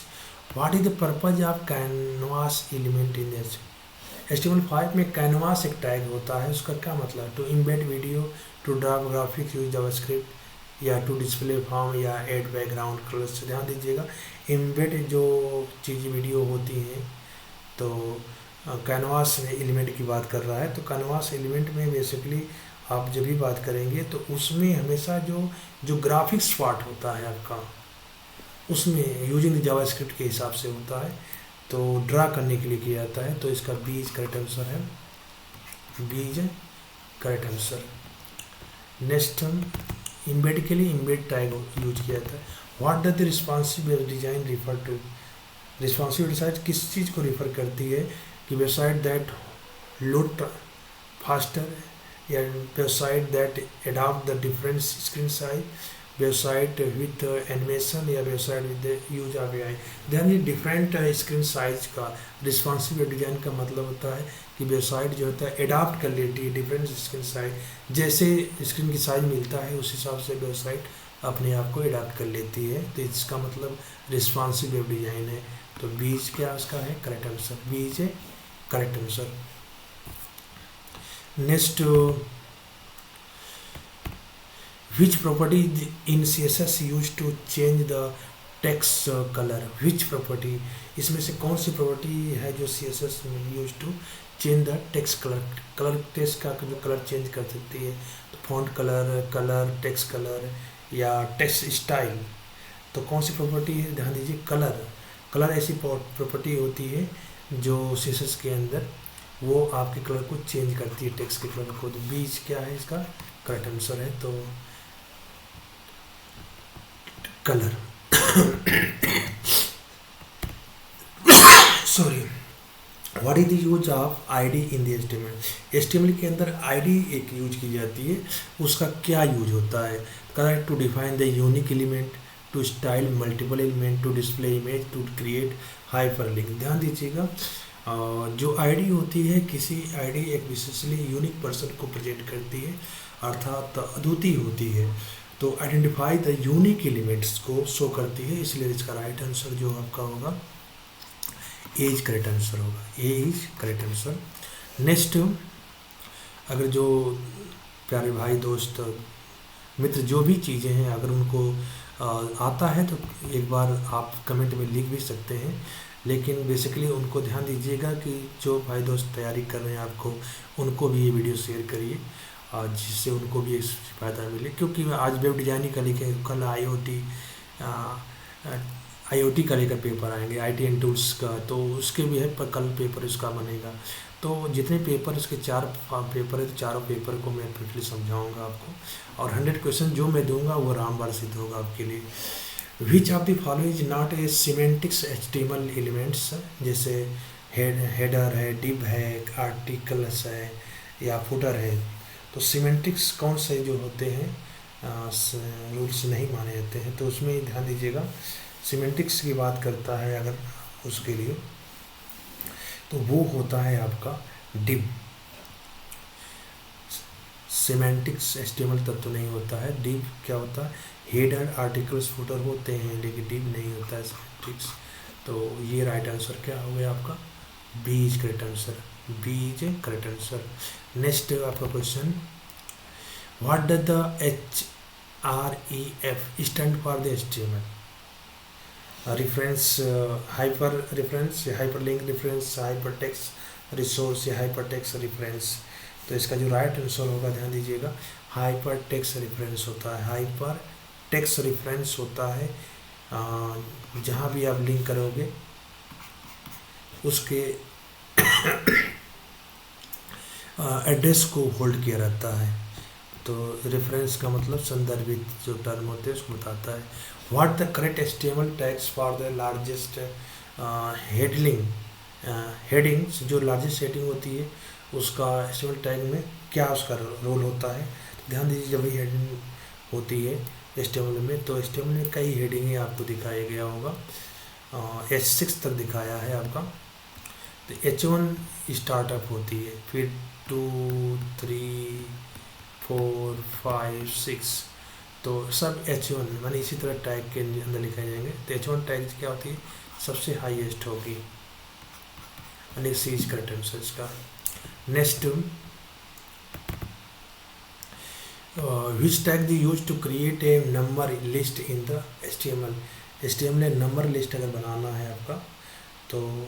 what is the purpose of canvas element in this. HTML5 में कैनवास एक टैग होता है, उसका क्या मतलब, to embed video, to draw graphics use JavaScript, या टू डिस्प्ले फॉर्म, या ऐड बैकग्राउंड कलर्स। ध्यान दीजिएगा, इम्बेड जो चीज़ वीडियो होती हैं, तो कैनवास एलिमेंट की बात कर रहा है। तो कैनवास एलिमेंट में बेसिकली आप जब भी बात करेंगे तो उसमें हमेशा जो ग्राफिक्स पार्ट होता है आपका, उसमें यूजिंग जावास्क्रिप्ट के हिसाब से होता है, तो ड्रा करने के लिए किया जाता है। तो इसका बी इज करेक्ट आंसर है, B is correct answer. Next embed के लिए इम्बेड टैग यूज किया जाता है। What does the responsive design refer to. Responsive design किस चीज़ को रिफर करती है, कि वेबसाइट दैट लोड फास्टर, या website that adopt the different screen size, website with animation, या website with use of AI। ध्यान दीजिए, डिफरेंट स्क्रीन साइज का रिस्पॉन्सिव डिजाइन का मतलब होता है कि वेबसाइट जो होता है अडॉप्ट कर लेती है डिफरेंट स्क्रीन साइज, जैसे स्क्रीन की साइज मिलता है उस हिसाब से वेबसाइट अपने आप को अडॉप्ट कर लेती है। तो इसका मतलब रिस्पॉन्सिव वेब डिजाइन है। तो बीज क्या उसका है करेक्ट आंसर, बीज है correct answer. Next, which property in CSS used to change the text color। which property, इसमें से कौन सी प्रॉपर्टी है जो CSS में use to change the text colour, colour text का जो कलर चेंज कर सकती है। तो font colour, colour text colour, या टेक्स्ट स्टाइल। तो कौन सी प्रॉपर्टी है, ध्यान दीजिए, कलर। कलर ऐसी प्रॉपर्टी होती है जो CSS के अंदर वो आपके कलर को चेंज करती है, टेक्स्ट के कलर को। तो बीज क्या है इसका करेक्ट आंसर है, तो colour. Sorry, what is the use of ID in the HTML के अंदर आईडी एक यूज की जाती है, उसका क्या यूज होता है, correct, to define the unique element, to style multiple element, to display image, to create hyperlink. ध्यान दीजिएगा, जो आईडी होती है, किसी आईडी एक विशेषली यूनिक पर्सन को प्रेजेंट करती है, अर्थात अद्वितीय होती है। तो आइडेंटिफाई द यूनिक एलिमेंट्स को शो करती है, इसलिए इसका राइट आंसर जो आपका होगा ए इज करेक्ट आंसर होगा, ए इज करेक्ट आंसर। नेक्स्ट, अगर जो प्यारे भाई दोस्त मित्र जो भी चीज़ें हैं अगर उनको आता है तो एक बार आप कमेंट में लिख भी सकते हैं, लेकिन बेसिकली उनको ध्यान दीजिएगा कि जो भाई दोस्त तैयारी कर रहे हैं आपको उनको भी ये वीडियो शेयर करिए, जिससे उनको भी फ़ायदा मिले। क्योंकि आज वेब डिजाइनिंग का लिखे, कल IoT का लेकर पेपर आएंगे, IT एंड टूल्स का, तो उसके भी है पर कल पेपर इसका बनेगा। तो जितने पेपर इसके 4 पेपर है, तो चारों पेपर को मैं ब्रीफली समझाऊंगा आपको, और 100 क्वेश्चन जो मैं दूंगा वो रामबाण सिद्ध होगा आपके लिए। विच of the following is not A semantics HTML elements, जैसे हेडर है, डिव है, आर्टिकल्स है, या फुटर है। तो सीमेंटिक्स कौन से जो होते हैं रूल्स नहीं माने जाते हैं, तो उसमें ध्यान दीजिएगा। सीमेंटिक्स की बात करता है अगर उसके लिए, तो वो होता है आपका डिव। सीमेंटिक्स HTML तब तो नहीं होता है। डिव क्या होता है, हेडर, आर्टिकल्स, फुटर होते हैं, लेकिन डिव नहीं होता है सीमेंटिक्स। तो ये राइट आंसर क्या हो गया आपका, B is correct answer, B is correct answer. Next आपका question, what does the href stand for the HTML। Reference, hyper reference, hyperlink reference, hypertext resource, या हाइपरटेक्स्ट रेफरेंस। तो इसका जो राइट आंसर होगा ध्यान दीजिएगा, हाइपरटेक्स्ट रेफरेंस होता है। हाइपरटेक्स्ट रेफरेंस होता है जहाँ भी आप लिंक करोगे उसके एड्रेस को होल्ड किया रहता है। तो रेफरेंस का मतलब संदर्भित जो टर्म होते हैं उसको बताता है। What the correct HTML tags for the largest headings, जो लार्जेस्ट हेडिंग होती है उसका HTML टैग में क्या उसका रोल होता है। ध्यान दीजिए, जब भी हेडिंग होती है HTML में। तो HTML में कई हेडिंगें आपको दिखाया गया होगा, H6 तक दिखाया है आपका। तो H1 स्टार्टअप होती है, फिर 2 3 4 5 6, तो सब H1 माने इसी तरह टैग के अंदर लिखाए जाएंगे। तो H1 टैग क्या होती है, सबसे हाईएस्ट होगी, यानी सीज करेक्ट आंसर इसका। Next, which tag they use to create a number list in the HTML। HTML में नंबर लिस्ट अगर बनाना है आपका, तो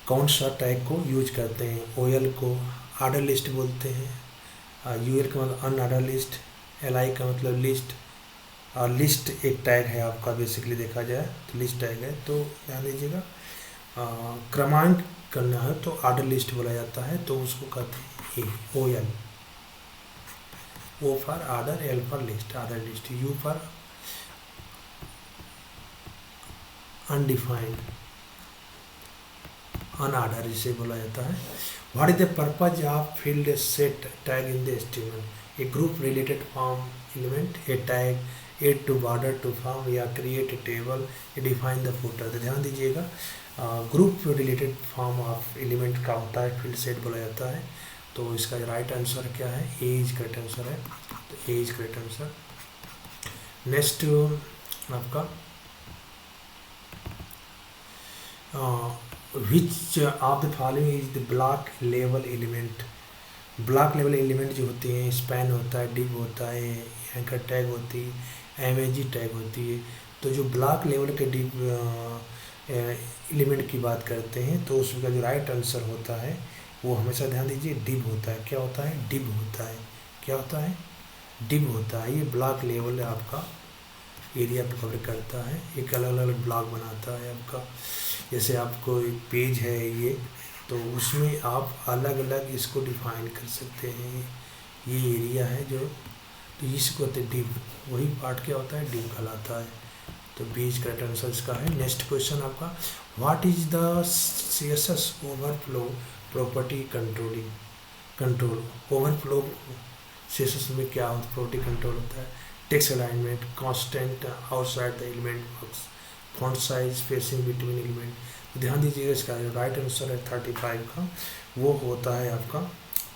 कौन सा टैग को यूज करते हैं। OL को आर्डर लिस्ट बोलते हैं, UL का मतलब अनऑर्डर लिस्ट, LI का मतलब लिस्ट, और लिस्ट एक टैग है आपका, बेसिकली देखा जाए तो लिस्ट टैग है। तो ध्यान दीजिएगा, क्रमांक करना है तो आर्डर लिस्ट बोला जाता है, तो उसको कहते हैं OL। O for order, L for list, order list, U for undefined, unorder इसे बोला जाता है। What is the purpose of field set tag in the HTML? A group related form element, a tag add to border to form, या create a table, या define the footer. तो ध्यान दीजिएगा, group related form of element का होता है, field set बोला जाता है। तो इसका राइट आंसर क्या है, ए इज करेक्ट आंसर है। तो A is correct answer. Next आपका, विच of the following is the block level element. Block level element जो होते हैं, स्पैन होता है, डिव होता है, एंकर टैग होती है, एमएजी टैग होती है। तो जो ब्लॉक लेवल के डिव एलिमेंट की बात करते हैं, तो उसका जो राइट आंसर होता है वो हमेशा ध्यान दीजिए डिव होता है। क्या होता है, डिव होता है। क्या होता है, डिव होता है। ये ब्लॉक लेवल आपका एरिया पर कवर करता है, एक अलग अलग ब्लॉक बनाता है आपका। जैसे आपको एक पेज है ये, तो उसमें आप अलग अलग इसको डिफाइन कर सकते हैं। ये एरिया है जो, तो इसको कहते हैं डिव, वही पार्ट क्या होता है, डिव कहलाता है। तो बीच करेक्ट आंसर इसका है। नेक्स्ट क्वेश्चन आपका, what is the CSS overflow property control. Overflow CSS में क्या होता है, प्रॉपर्टी कंट्रोल होता है। Text alignment, constant outside the element box, font size, spacing between element. तो ध्यान दीजिएगा, इसका राइट आंसर है 35 का, वो होता है आपका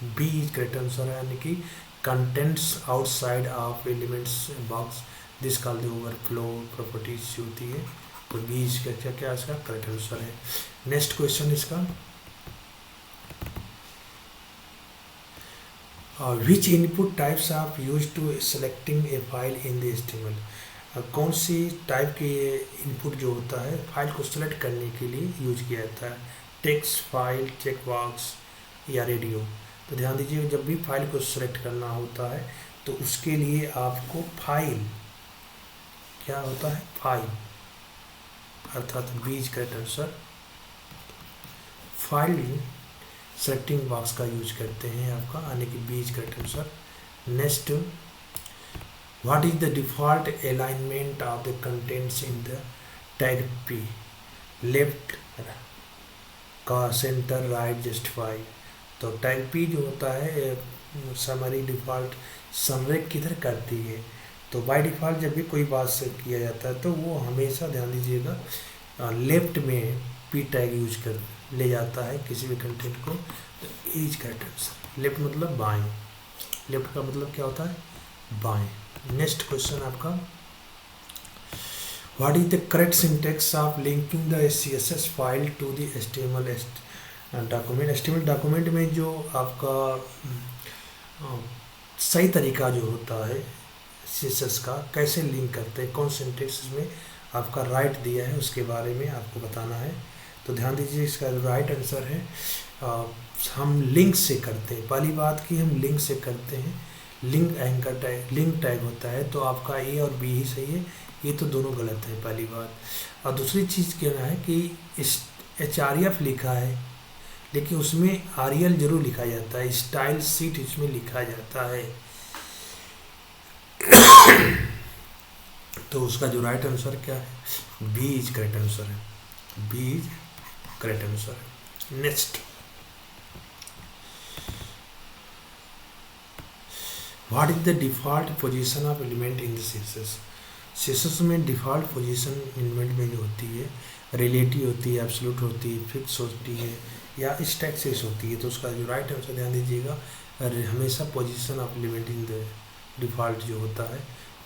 बी इज करेक्ट आंसर है, यानी कि contents outside of elements box, this called the overflow properties होती है। तो बी इज क्या इसका करेक्ट आंसर है। नेक्स्ट क्वेश्चन इसका, which input types are used to selecting a file in the HTML। कौन सी टाइप के इनपुट जो होता है फाइल को सेलेक्ट करने के लिए यूज किया जाता है। टेक्स्ट, फाइल, चेक बॉक्स या रेडियो। तो ध्यान दीजिए, जब भी फाइल को सेलेक्ट करना होता है तो उसके लिए आपको फाइल, क्या होता है, फाइल, अर्थात B is correct answer, file selecting box का यूज करते हैं आपका, यानी कि B is correct answer. Next, what is the default alignment of the contents in the tag P, left का, सेंटर, राइट, जस्टिफाई। तो टैग P जो होता है समरी डिफॉल्ट समरी किधर करती है। तो बाय डिफॉल्ट जब भी कोई बात से किया जाता है तो वो हमेशा ध्यान दीजिएगा लेफ्ट में P टैग यूज कर ले जाता है किसी भी कंटेंट को। तो इज करेक्ट आंसर। लेफ्ट मतलब बाएं, लेफ्ट का मतलब क्या होता है, बाएं। नेक्स्ट क्वेश्चन आपका, what is the correct syntax of linking the CSS file to the HTML document. HTML document में जो आपका सही तरीका जो होता है CSS का, कैसे लिंक करते हैं, कौन सिंटेक्स में आपका राइट दिया है, उसके बारे में आपको बताना है। तो ध्यान दीजिए, इसका राइट आंसर है हम लिंक से करते हैं। पहली बात कि हम लिंक से करते हैं, link anchor tag, link tag होता है, तो आपका ए और बी ही सही है, ये तो दोनों गलत है पहली बात। और दूसरी चीज़ कहना है कि इस HRF लिखा है लेकिन उसमें REL जरूर लिखा जाता है, स्टाइल सीट इसमें लिखा जाता है। तो उसका जो राइट आंसर क्या है, बी इज करेक्ट आंसर है, बी इज करेक्ट आंसर है। Next, what is the default position of element in the CSS. CSS में डिफ़ॉल्ट पोजीशन एलिमेंट में जो होती है रिलेटिव होती है, एब्सोल्यूट होती है, फिक्स होती है या स्टैटिक्स होती है। तो उसका जो राइट आंसर ध्यान दीजिएगा, हमेशा position of element in the default जो होता है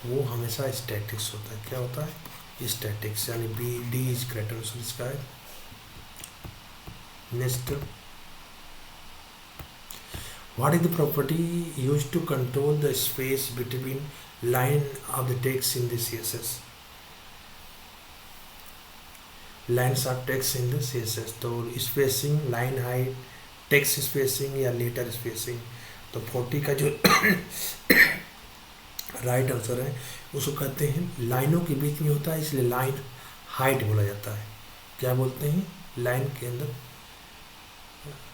वो हमेशा स्टैटिक्स होता है। क्या होता है? स्टैटिक्स, यानी B D is correct answer इसका है। Next, what is the property used to control the space between line of the text in the CSS? Lines of text in the CSS, तो spacing, line height, text spacing या letter spacing। तो 40 का जो right answer है उसको कहते हैं लाइनों के बीच में होता है, इसलिए लाइन हाइट बोला जाता है। क्या बोलते हैं? लाइन के अंदर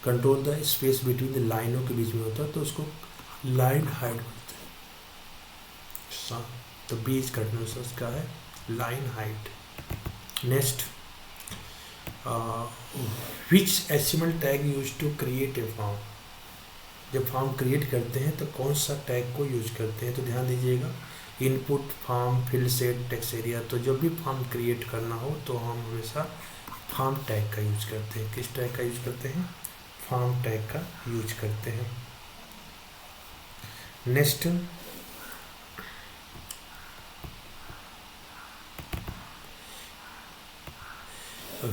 control the space between the लाइनों के बीच में होता है तो उसको लाइन हाइट बोलते हैं। तो बी इज करेक्ट आंसर का है line height. Next, which HTML tag use to create a form. जब फॉर्म क्रिएट करते हैं तो कौन सा टैग को यूज करते हैं? तो ध्यान दीजिएगा, input, form, field set, text area. तो जब भी फॉर्म क्रिएट करना हो तो हम हमेशा फॉर्म टैग का यूज करते हैं। किस टैग का यूज करते हैं? फॉर्म टैग का यूज करते हैं। Next,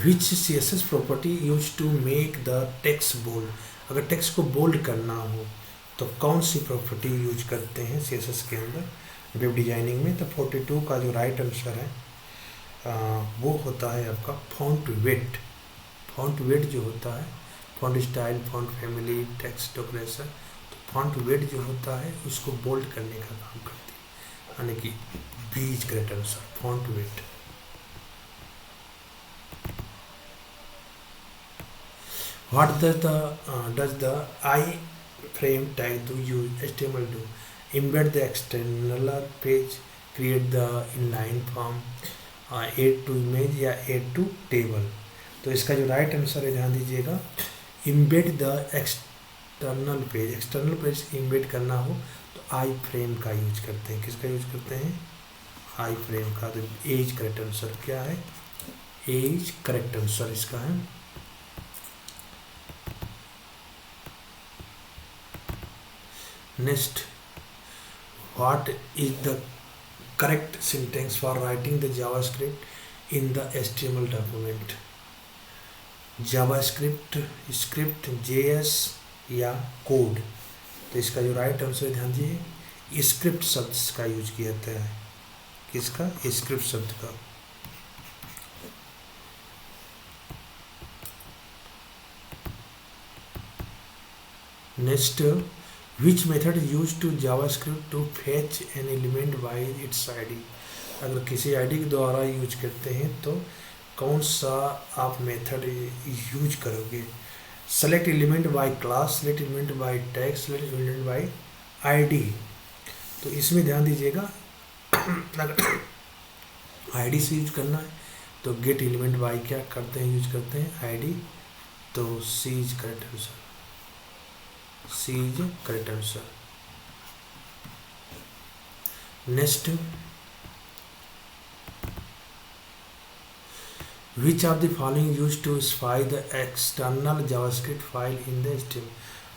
which CSS property use to make the text bold. अगर टेक्स्ट को बोल्ड करना हो तो कौन सी प्रॉपर्टी यूज करते हैं सीएसएस के अंदर वेब डिजाइनिंग में? तो 42 का जो राइट आंसर है वो होता है आपका फॉन्ट वेट। फॉन्ट वेट जो होता है, font style, font family, text decoration, तो फॉन्ट वेट जो होता है उसको बोल्ड करने का काम करती है, यानी कि B is correct answer, font weight. What does the I frame tag do use HTML do? Embed the external page, create the inline form, add to image या add to table। तो इसका जो राइट आंसर है ध्यान दीजिएगा, embed the external page. External page embed करना हो तो आई फ्रेम का यूज करते हैं। किसका यूज करते हैं? आई फ्रेम का। तो एज करेक्ट आंसर क्या है? एज करेक्ट आंसर इसका है। Next, what is the correct syntax for writing the JavaScript in the HTML document? JavaScript, script, JS या कोड? तो इसका जो राइट आंसर ध्यान दीजिए, स्क्रिप्ट शब्द का यूज किया जाता है। किसका? स्क्रिप्ट शब्द का। Next, which method is used to JavaScript to fetch an element by its ID? अगर किसी आईडी के द्वारा यूज करते हैं तो कौन सा आप मेथड यूज करोगे? Select element by class, select element by tag, select element by ID. तो इसमें ध्यान दीजिएगा, अगर आईडी से यूज करना है तो गेट एलिमेंट बाय क्या करते हैं? यूज करते हैं आईडी। तो C is correct answer, C is correct answer. Next, which of the following use to spy the external JavaScript file in the HTML?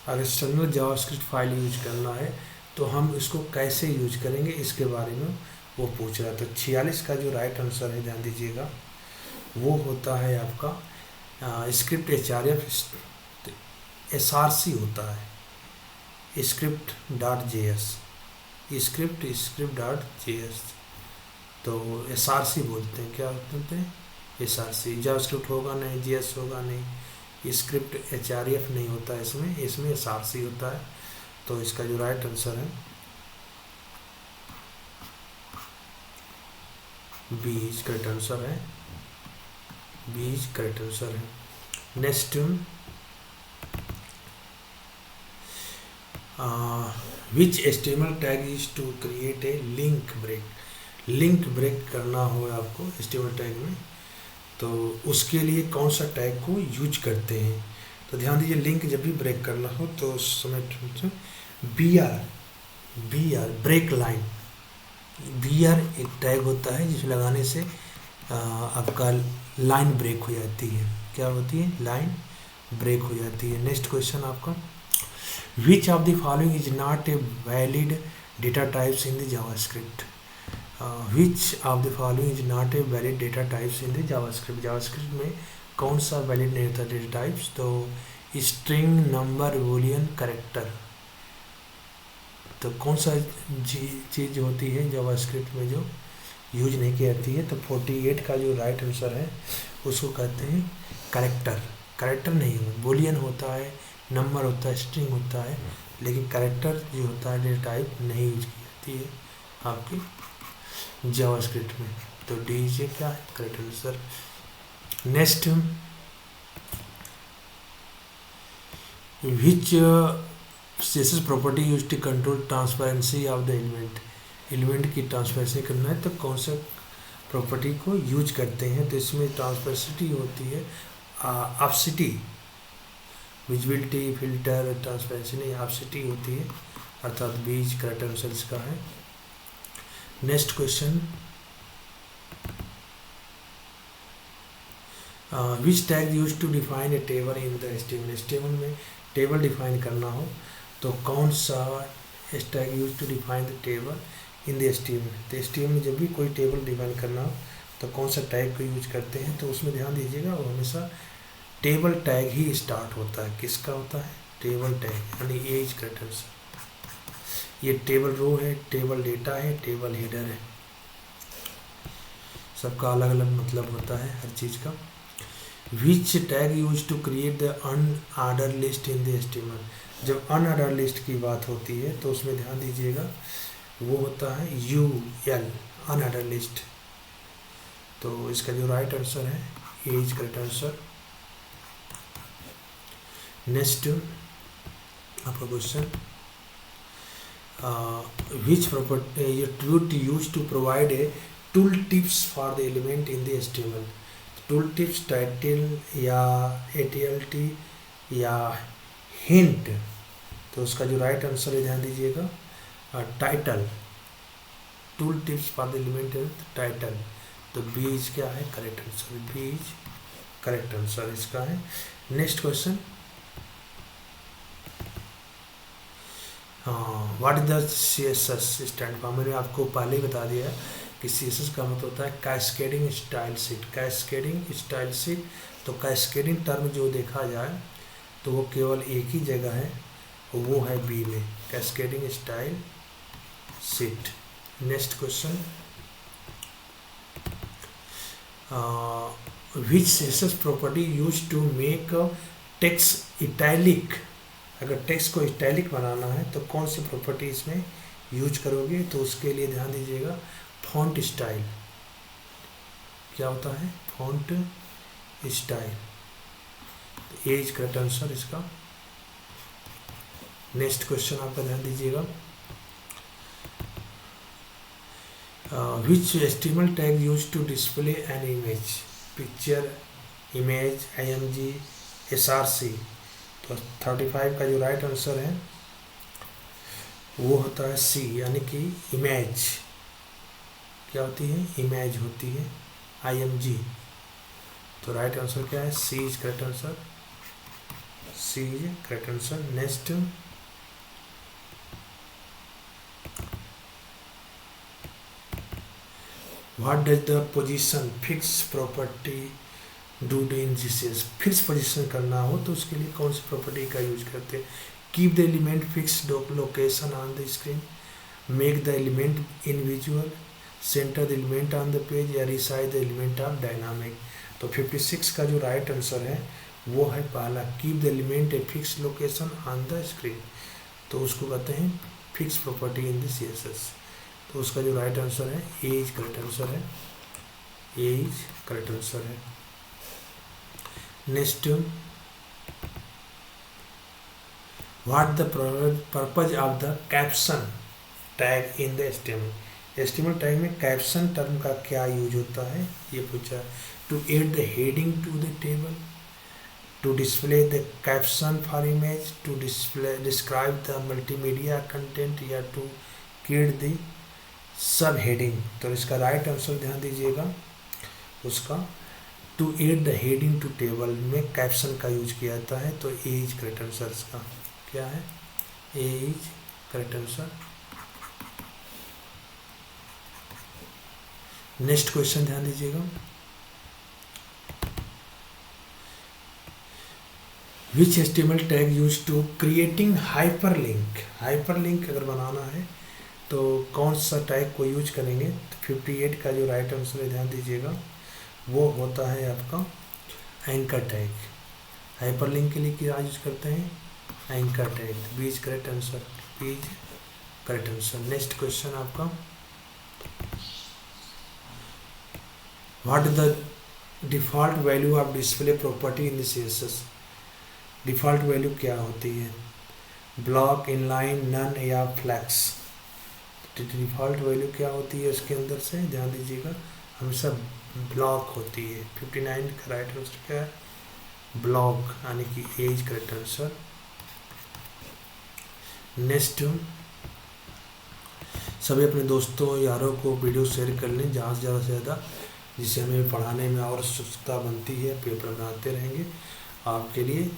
अगर एक्सटर्नल जावास्क्रिप्ट फाइल यूज करना है तो हम इसको कैसे यूज करेंगे, इसके बारे में वो पूछ रहा है। तो 46 का जो राइट आंसर है ध्यान दीजिएगा, वो होता है आपका स्क्रिप्ट SRC होता है, script dot JS, script dot JS। तो SRC बोलते हैं। क्या बोलते हैं? SRC। जावास्क्रिप्ट होगा नहीं, JS होगा नहीं, स्क्रिप्ट HRF नहीं होता है इसमें SRC होता है। तो इसका जो राइट आंसर है बी इज करेक्ट आंसर है, बी इज करेक्ट आंसर है। Next, which HTML tag is to create a link break? Link break करना हो आपको HTML टैग में तो उसके लिए कौन सा टैग को यूज करते हैं? तो ध्यान दीजिए, लिंक जब भी ब्रेक करना हो तो उस समय BR B R break line, B R एक टैग होता है जिसे लगाने से आपका लाइन ब्रेक हो जाती है। क्या होती है? लाइन ब्रेक हो जाती है। नेक्स्ट क्वेश्चन आपका, विच of the following is not a valid data types in the JavaScript. Which of the following is not a valid data types in the JavaScript. JavaScript में कौन सा वैलिड नहीं होता data types? तो string, number, Boolean, character. तो कौन सा चीज़ होती है जावास्क्रिप्ट में जो यूज नहीं की जाती है? तो 48 का जो राइट आंसर है उसको कहते हैं कैरेक्टर। कैरेक्टर नहीं हो, बूलियन होता है, नंबर होता है, स्ट्रिंग होता है, लेकिन कैरेक्टर जो होता है डेटा टाइप नहीं यूज की जाती है आपकी जावास्क्रिप्ट में। तो डी जे क्या है? Correct answer. Next, which CSS property use to control transparency of the element. Element की ट्रांसपेरेंसी करना है तो कौन सा प्रॉपर्टी को यूज करते हैं? तो इसमें ट्रांसपेरेंसी होती है ऑप्सिटी, विजिबिलिटी, फिल्टर, ट्रांसपेरेंसी नहीं, ऑप्सिटी होती है, अर्थात बीज। करेक्ट आंसर इसका है। Next question, which tag use to define a table in the HTML। HTML में टेबल डिफाइन करना हो तो कौन सा tag use to define the table in the HTML। तो HTML में जब भी कोई टेबल डिफाइन करना हो तो कौन सा टैग को यूज करते हैं? तो उसमें ध्यान दीजिएगा, वो हमेशा टेबल टैग ही स्टार्ट होता है। किसका होता है? टेबल टैग, यानी ये इज करेक्ट आंसर। ये टेबल रो है, टेबल डेटा है, टेबल हेडर है, सबका अलग अलग मतलब होता है हर चीज़ का। Which tag use to create the unorder list in the HTML। जब अनऑर्डर लिस्ट की बात होती है तो उसमें ध्यान दीजिएगा, वो होता है UL, अनऑर्डर लिस्ट। तो इसका जो राइट आंसर है A is correct answer. Next आपका question, which property tool use to provide a tool tips for the element in the HTML। Tool tips title या ATLT या हिंट। तो उसका जो राइट आंसर है ध्यान दीजिएगा, title. Tool tips for the element title. तो बीज क्या है? Correct answer, B is correct answer इसका है। Next question, what is the CSS stand for. मैंने आपको पहले ही बता दिया कि CSS का मतलब होता है cascading style sheet. Cascading style sheet, तो कैस्केडिंग टर्म जो देखा जाए तो वो केवल एक ही जगह है, वो है बी में, cascading style sheet. Next question, which CSS property use to make text italic. अगर टेक्स्ट को इटैलिक बनाना है तो कौन सी प्रॉपर्टी इसमें यूज करोगे? तो उसके लिए ध्यान दीजिएगा, फॉन्ट स्टाइल। क्या होता है? Font style. तो ए इज करेक्ट आंसर इसका। नेक्स्ट क्वेश्चन आपका ध्यान दीजिएगा, which HTML tag use to display an image. Picture, image, IMG, SRC। तो 35 का जो राइट आंसर है वो होता है C, यानी कि इमेज। क्या होती है? इमेज होती है, IMG। तो राइट आंसर क्या है? C is correct answer, C is correct answer. Next, what does the position fix property do in GCS. Fix position करना हो तो उसके लिए कौन सी प्रॉपर्टी का यूज करते हैं? Keep the element fix location on the screen, make the element invisual, center the element on the page, या resize the element of dynamic. तो 56 का जो राइट आंसर है वो है पहला, keep the element a fix location on the screen. तो उसको कहते हैं fix property in the CSS। तो उसका जो राइट आंसर है ए इज करेक्ट आंसर है, ए इज करेक्ट आंसर है। Next, what the purpose of the caption tag in the HTML। HTML tag में कैप्शन टर्म का क्या यूज होता है ये पूछा। To add the heading to the table, to display the caption for image, to display describe the multimedia content, या to create the sub heading, तो इसका राइट आंसर ध्यान दीजिएगा उसका to add the heading to table में caption का use किया जाता है, तो ए इज करेक्ट आंसर इसका क्या है, A is correct answer. Next question ध्यान दीजिएगा, which HTML tag use to creating hyperlink, hyperlink अगर बनाना है तो कौन सा टैग को यूज करेंगे, तो 58 का जो राइट आंसर है ध्यान दीजिएगा वो होता है आपका एंकर टैग। हाइपरलिंक के लिए क्या यूज करते हैं, anchor tag, B is correct answer, B is correct answer. Next question आपका, what is the default value of display property in the CSS, default value क्या होती है, ब्लॉक, इनलाइन, नन या फ्लैक्स, डिफ़ॉल्ट वैल्यू क्या होती है उसके अंदर से ध्यान दीजिएगा हमेशा ब्लॉक होती है। 59 का राइट आंसर क्या है, ब्लॉक, यानी कि ए इज करेक्ट आंसर। नेक्स्ट, सभी अपने दोस्तों यारों को वीडियो शेयर कर लें ज़्यादा से ज़्यादा, जिससे हमें पढ़ाने में और उत्सुकता बनती है, पेपर बनाते रहेंगे आपके लिए।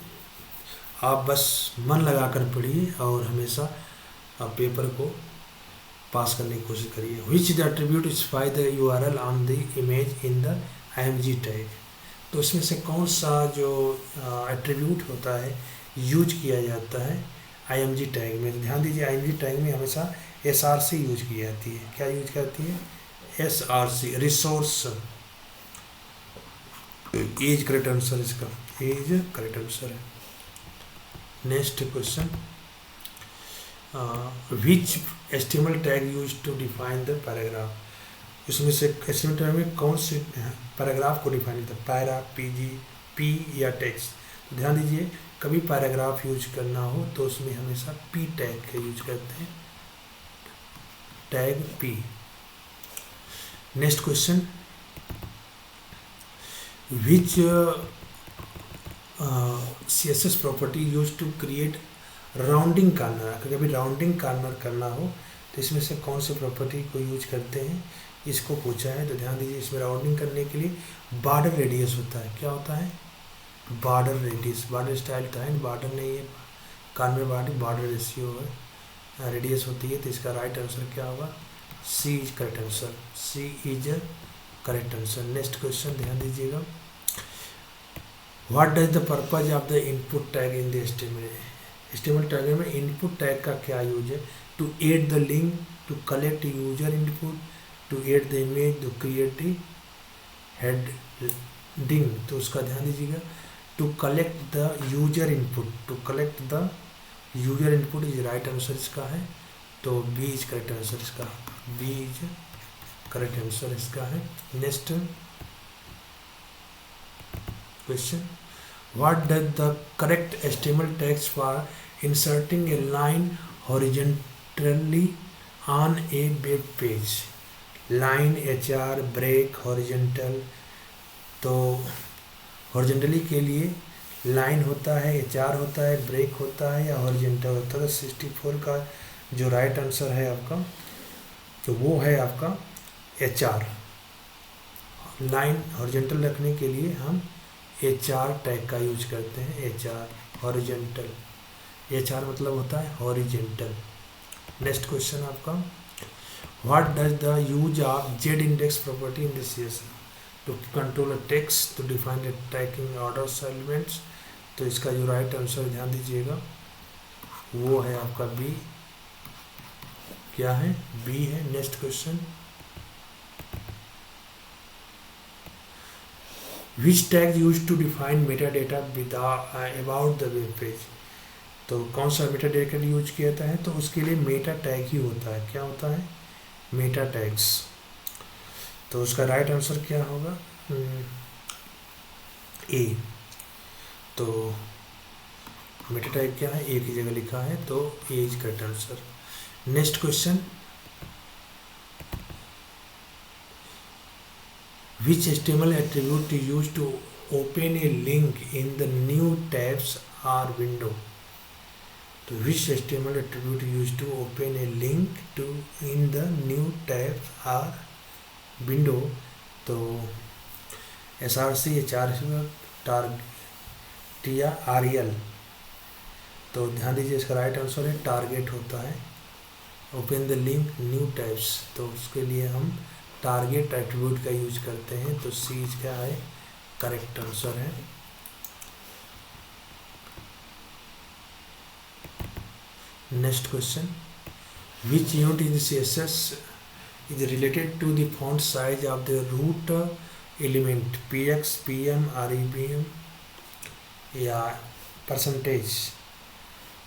आप बस मन लगाकर पढ़िए और हमेशा आप पेपर को पास करने की कोशिश करिए। Which the attribute specify the URL on the image in the IMG tag, तो इसमें से कौन सा जो एट्रीब्यूट होता है यूज किया जाता है IMG टैग में, तो ध्यान दीजिए IMG टैग में हमेशा SRC यूज की जाती है, क्या यूज करती है, SRC, resource, as correct answer इसका, एज करेक्ट आंसर है। Next question, which HTML tag use to define the paragraph, इसमें से HTML टैग में कौन से पैराग्राफ को डिफाइन करता है, पैरा, PG, P या टेक्स्ट, ध्यान दीजिए कभी पैराग्राफ यूज करना हो तो उसमें हमेशा P टैग का यूज करते हैं, tag P। Next question, which CSS property use to create rounding corner, अगर कभी राउंडिंग कॉर्नर करना हो तो इसमें से कौन से प्रॉपर्टी को यूज करते हैं, इसको पूछा है, तो ध्यान दीजिए इसमें राउंडिंग करने के लिए बॉर्डर रेडियस होता है, क्या होता है, बॉर्डर रेडियस, बॉर्डर स्टाइल था है, बॉर्डर नहीं है, कॉर्नर बॉर्डर रेशियो है, रेडियस होती है, तो इसका राइट आंसर क्या होगा, C is correct answer, C is correct answer. Next question ध्यान दीजिएगा, what does the purpose of the input tag in the HTML tag में इनपुट टैग का क्या यूज है, to add the link, to collect user input, to add the image, to create the heading, तो उसका ध्यान दीजिएगा to collect the user input, to collect the user input is right answer इसका है, तो बी इज करेक्ट आंसर इसका, B is correct answer इसका है। Next question, what does the correct HTML text for inserting a line horizontally on a web page, line, HR, break, horizontal, तो horizontally के लिए line होता है, HR होता है, ब्रेक होता है या हॉरिजेंटल होता है, 64 का जो राइट आंसर है आपका, तो वो है आपका HR, लाइन हॉरिजेंटल रखने के लिए हम HR टैग का यूज करते हैं, HR हॉरिजेंटल, HR मतलब होता है हॉरिजेंटल। नेक्स्ट क्वेश्चन आपका, what does the use of Z index property in the CSS, to control a text, to define the tracking orders elements, तो इसका जो राइट आंसर ध्यान दीजिएगा वो है आपका बी, क्या है, बी है। Next question, which tag used to define metadata about the web page, तो कौन सा मेटा टैग यूज किया जाता है, तो उसके लिए मेटा टैग ही होता है, क्या होता है, मेटा टैग्स, तो उसका राइट आंसर क्या होगा, ए, तो मेटा टैग क्या है, ए की जगह लिखा है, तो A is correct answer. Next question, which HTML attribute used to open a link in the new tabs or window, तो which HTML attribute use to open a link to in the new tab or window. तो SRC टारगेटिया REL। तो ध्यान दीजिए इसका right answer है target होता है। Open the link new tabs, तो उसके लिए हम टारगेट एट्रीब्यूट का यूज करते हैं। तो सी क्या है, करेक्ट आंसर है। Next question, which unit in CSS is related to the font size of the root element, px, pm, rem या परसेंटेज।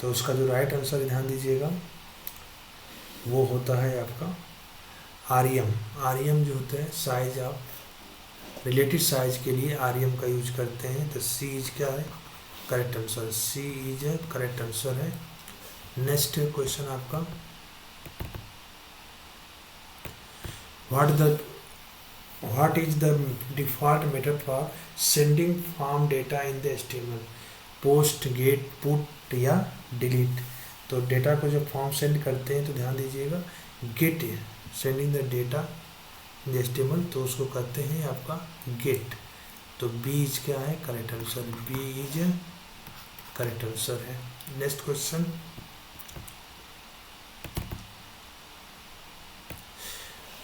तो उसका जो राइट आंसर ध्यान दीजिएगा वो होता है आपका rem। rem जो होता है साइज ऑफ रिलेटेड साइज के लिए rem का यूज करते हैं। तो सी इज क्या है, correct answer. C is correct answer है। नेक्स्ट क्वेश्चन आपका, what is the default method for sending form data in the HTML, post, get, put या delete। तो डेटा को जब फॉर्म सेंड करते हैं तो ध्यान दीजिएगा get sending the data in HTML, तो उसको कहते हैं आपका गेट। तो बी इज क्या है, correct answer. B is correct answer है। Next question,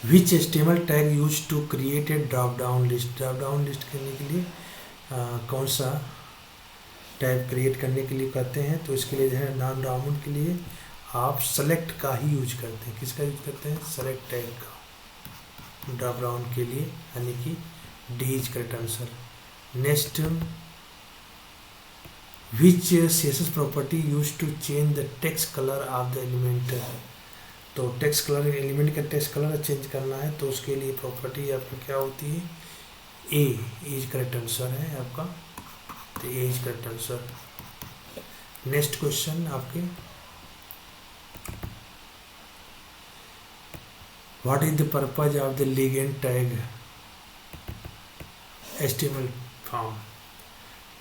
which HTML tag use to create a drop down list. Drop down list करने के लिए कौन सा टैग क्रिएट करने के लिए कहते हैं। तो इसके लिए जो है नॉन डाउनलोड के लिए आप सेलेक्ट का ही यूज करते हैं। किसका यूज करते हैं, सेलेक्ट टैग का ड्रॉप डाउन के लिए, यानी कि D is correct answer. Next, which CSS property use to change the text colour of the element. तो टेक्स्ट कलर, एलिमेंट का टेक्स्ट कलर चेंज करना है तो उसके लिए प्रॉपर्टी आपकी क्या होती है, ए इज करेक्ट आंसर है आपका। तो A is correct answer. Next question आपके, what is the purpose of the legend tag HTML form.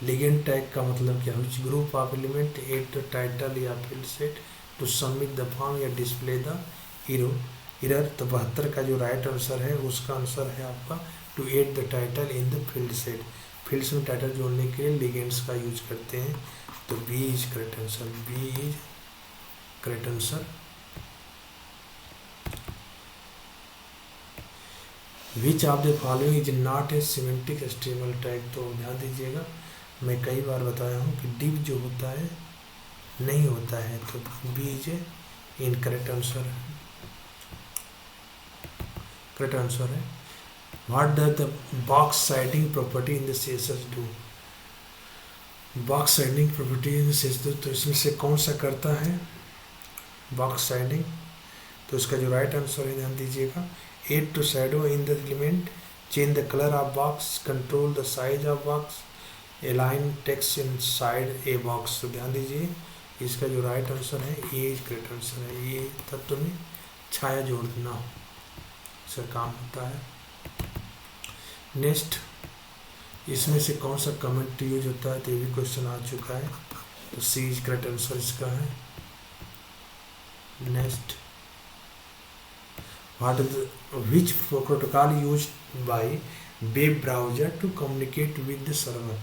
Legend tag का मतलब क्या है, group of element at the title या field set to submit the form या डिस्प्ले द इरर। तो 72 का जो राइट आंसर है उसका आंसर है आपका to add the title in the field set. Fields में टाइटल जोड़ने के लिए लिगेंड्स का यूज करते हैं। तो B is correct answer. B is correct answer. Which of the following is not a semantic HTML tag. तो ध्यान दीजिएगा, मैं कई बार बताया हूँ कि डिव जो होता है नहीं होता है। तो B is incorrect answer. Correct answer है। What does the box sizing property in the CSS do. Box sizing property in the CSS, तो इसमें से कौन सा करता है बॉक्स साइडिंग। तो इसका जो राइट आंसर है ध्यान दीजिएगा, add to shadow in the element, change the colour of box, control the size of box, align text inside a box. तो ध्यान दीजिए इसका जो राइट आंसर है ए इज करेक्ट आंसर है। ये तत्व में छाया जोड़ना इसका काम होता है। नेक्स्ट, इसमें से कौन सा कमेंट यूज होता है, तो ये भी क्वेश्चन आ चुका है। तो सी इज करेक्ट आंसर इसका है। Next, what is which protocol use by web browser to communicate with the server.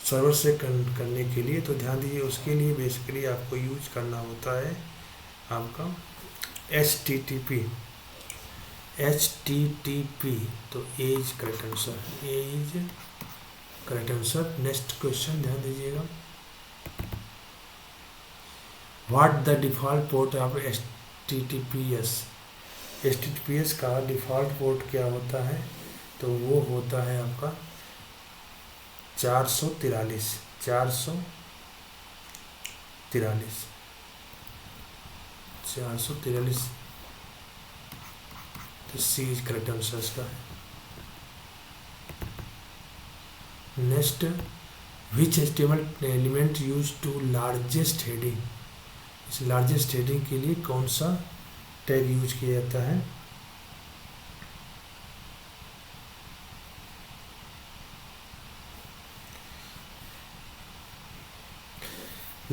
Server से करने के लिए, तो ध्यान दीजिए उसके लिए बेसिकली आपको यूज करना होता है आपका HTTP। तो A is correct answer. A is correct answer. Next question ध्यान दीजिएगा, what the default port of HTTPS। HTTPS का डिफॉल्ट पोर्ट क्या होता है, तो वो होता है आपका 443। तो सी इज करेक्ट आंसर इसका है। Next, which HTML element use to largest heading. इस लार्जेस्ट हेडिंग के लिए कौन सा टैग यूज किया जाता है।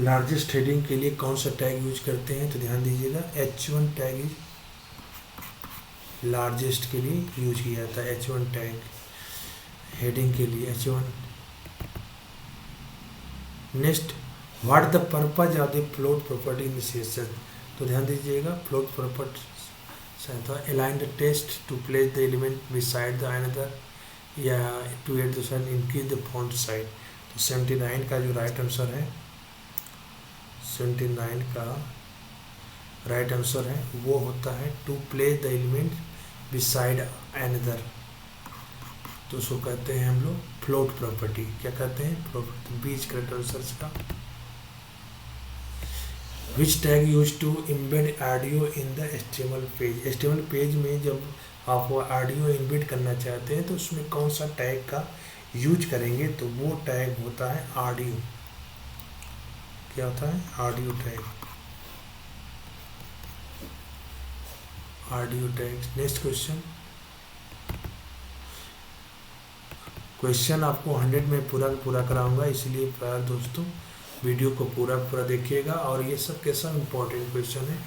लार्जेस्ट हेडिंग के लिए कौन सा टैग यूज करते हैं, तो ध्यान दीजिएगा H1 टैग इज लार्जेस्ट के लिए यूज किया जाता है। H1 टैग हेडिंग के लिए H1। Next, what the purpose of the float property in CSS, तो ध्यान दीजिएगा float property align the text to place the element beside the another या to add the side increase the font size. तो 79 का जो right answer है, 79 का right answer है वो होता है to place the element beside another, तो उसको कहते हैं हम लोग फ्लोट प्रॉपर्टी। क्या कहते हैं, फ्लोट। बीच करेक्ट आंसर का। Which tag use to embed audio in the HTML page, HTML page में जब आप वो ऑडियो इम्बेड करना चाहते हैं तो उसमें कौन सा टैग का यूज करेंगे, तो वो टैग होता है ऑडियो। क्या होता है, audio tag, audio tag. Next question आपको 100 में पूरा कराऊंगा, इसलिए प्यार दोस्तों वीडियो को पूरा देखिएगा। और ये सब कैसा इंपॉर्टेंट क्वेश्चन है।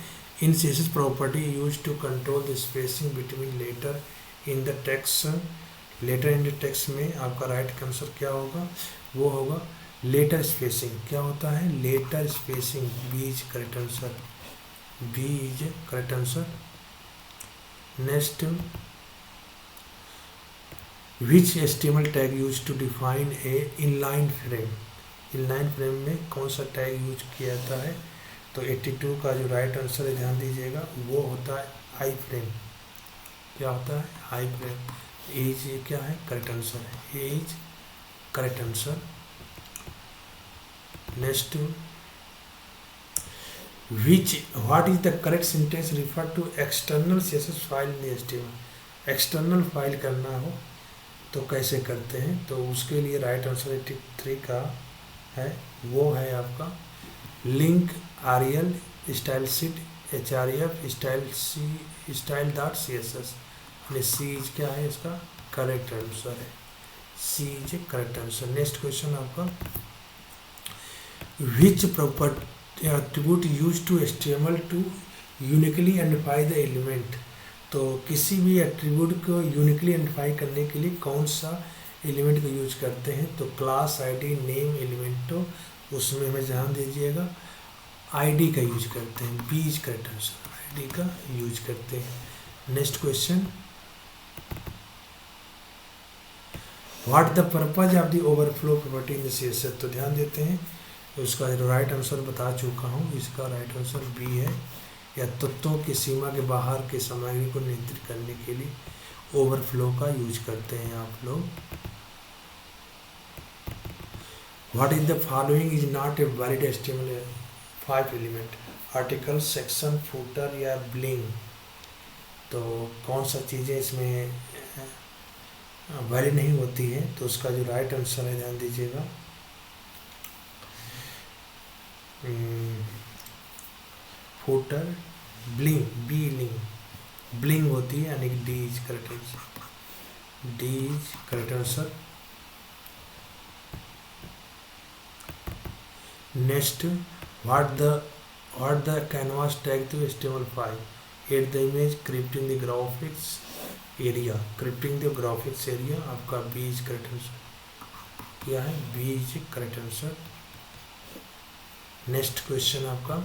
In CSS property use to control the spacing between letter in the text, letter in the text में आपका राइट आंसर क्या होगा, वो होगा लेटर स्पेसिंग। क्या होता है, letter spacing. B is correct answer, B is correct answer. Next, which HTML tag use to define a inline frame, inline frame में कौन सा टैग यूज किया जाता है, तो 82 का जो राइट आंसर है ध्यान दीजिएगा वो होता है आई फ्रेम। क्या होता है, आई फ्रेम। एज क्या है, करेक्ट आंसर है, A is correct answer. Next, what is the correct sentence refer to external CSS file in HTML। External file करना हो तो कैसे करते हैं, तो उसके लिए राइट आंसर 83 का है वो है आपका link REL style sheet HREF style dot CSS। C is क्या है इसका करेक्ट आंसर है, C is correct answer. Next question आपका, which property attribute use to HTML to uniquely identify the element, तो किसी भी एट्रीब्यूट को यूनिकली आइडेंटिफाई करने के लिए कौन सा एलिमेंट को यूज करते हैं, तो क्लास ID नेम एलिमेंटो, उसमें हमें ध्यान दीजिएगा ID का यूज करते हैं। B is correct answer, ID का यूज करते हैं। Next question, what the purpose of the overflow property in the CSS, तो ध्यान देते हैं उसका राइट आंसर बता चुका हूँ, इसका राइट आंसर बी है। या तत्वों की सीमा के बाहर के सामग्री को नियंत्रित करने के लिए ओवरफ्लो का यूज करते हैं आप लोग। What is the following is not a valid HTML5 element, article, section, footer या ब्लिंग, तो कौन सा चीज़ें इसमें वैलिड नहीं होती है, तो उसका जो राइट आंसर है ध्यान दीजिएगा फूटर, ब्लिंग, ब्लिंग होती है, यानी कि D is correct answer, D is correct answer. Next, what the canvas tag to HTML5, add the image, scripting the graphics area, scripting the graphics area, आपका B is correct answer. क्या है, B is correct answer. Next question आपका,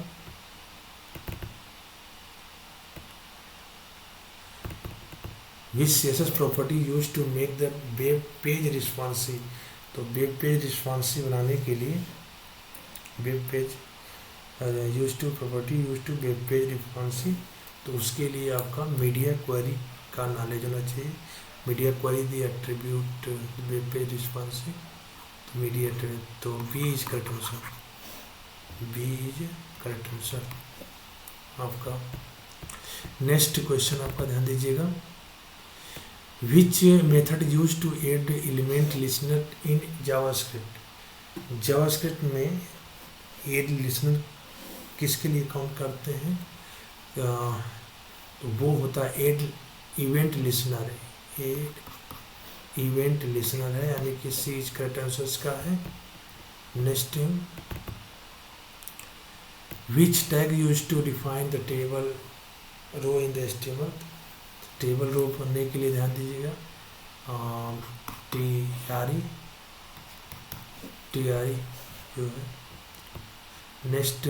which CSS property use to make the web page responsive, तो web page responsive बनाने के लिए web page use to property use to web page responsive, तो उसके लिए आपका मीडिया क्वेरी का नॉलेज होना चाहिए। Media query the attribute web page responsive, तो मीडिया, तो B is correct answer, B is correct answer आपका। नेक्स्ट क्वेश्चन आपका ध्यान दीजिएगा, which method use to add element listener in JavaScript, JavaScript में एड लिसनर किसके लिए काउंट करते हैं, तो वो होता है add event listener, add event listener है, यानी कि सी इज करेक्ट आंसर का है। Next which tag use to define the table row in the HTML। Table row बनने के लिए ध्यान दीजिएगा TRE जो है। नेक्स्ट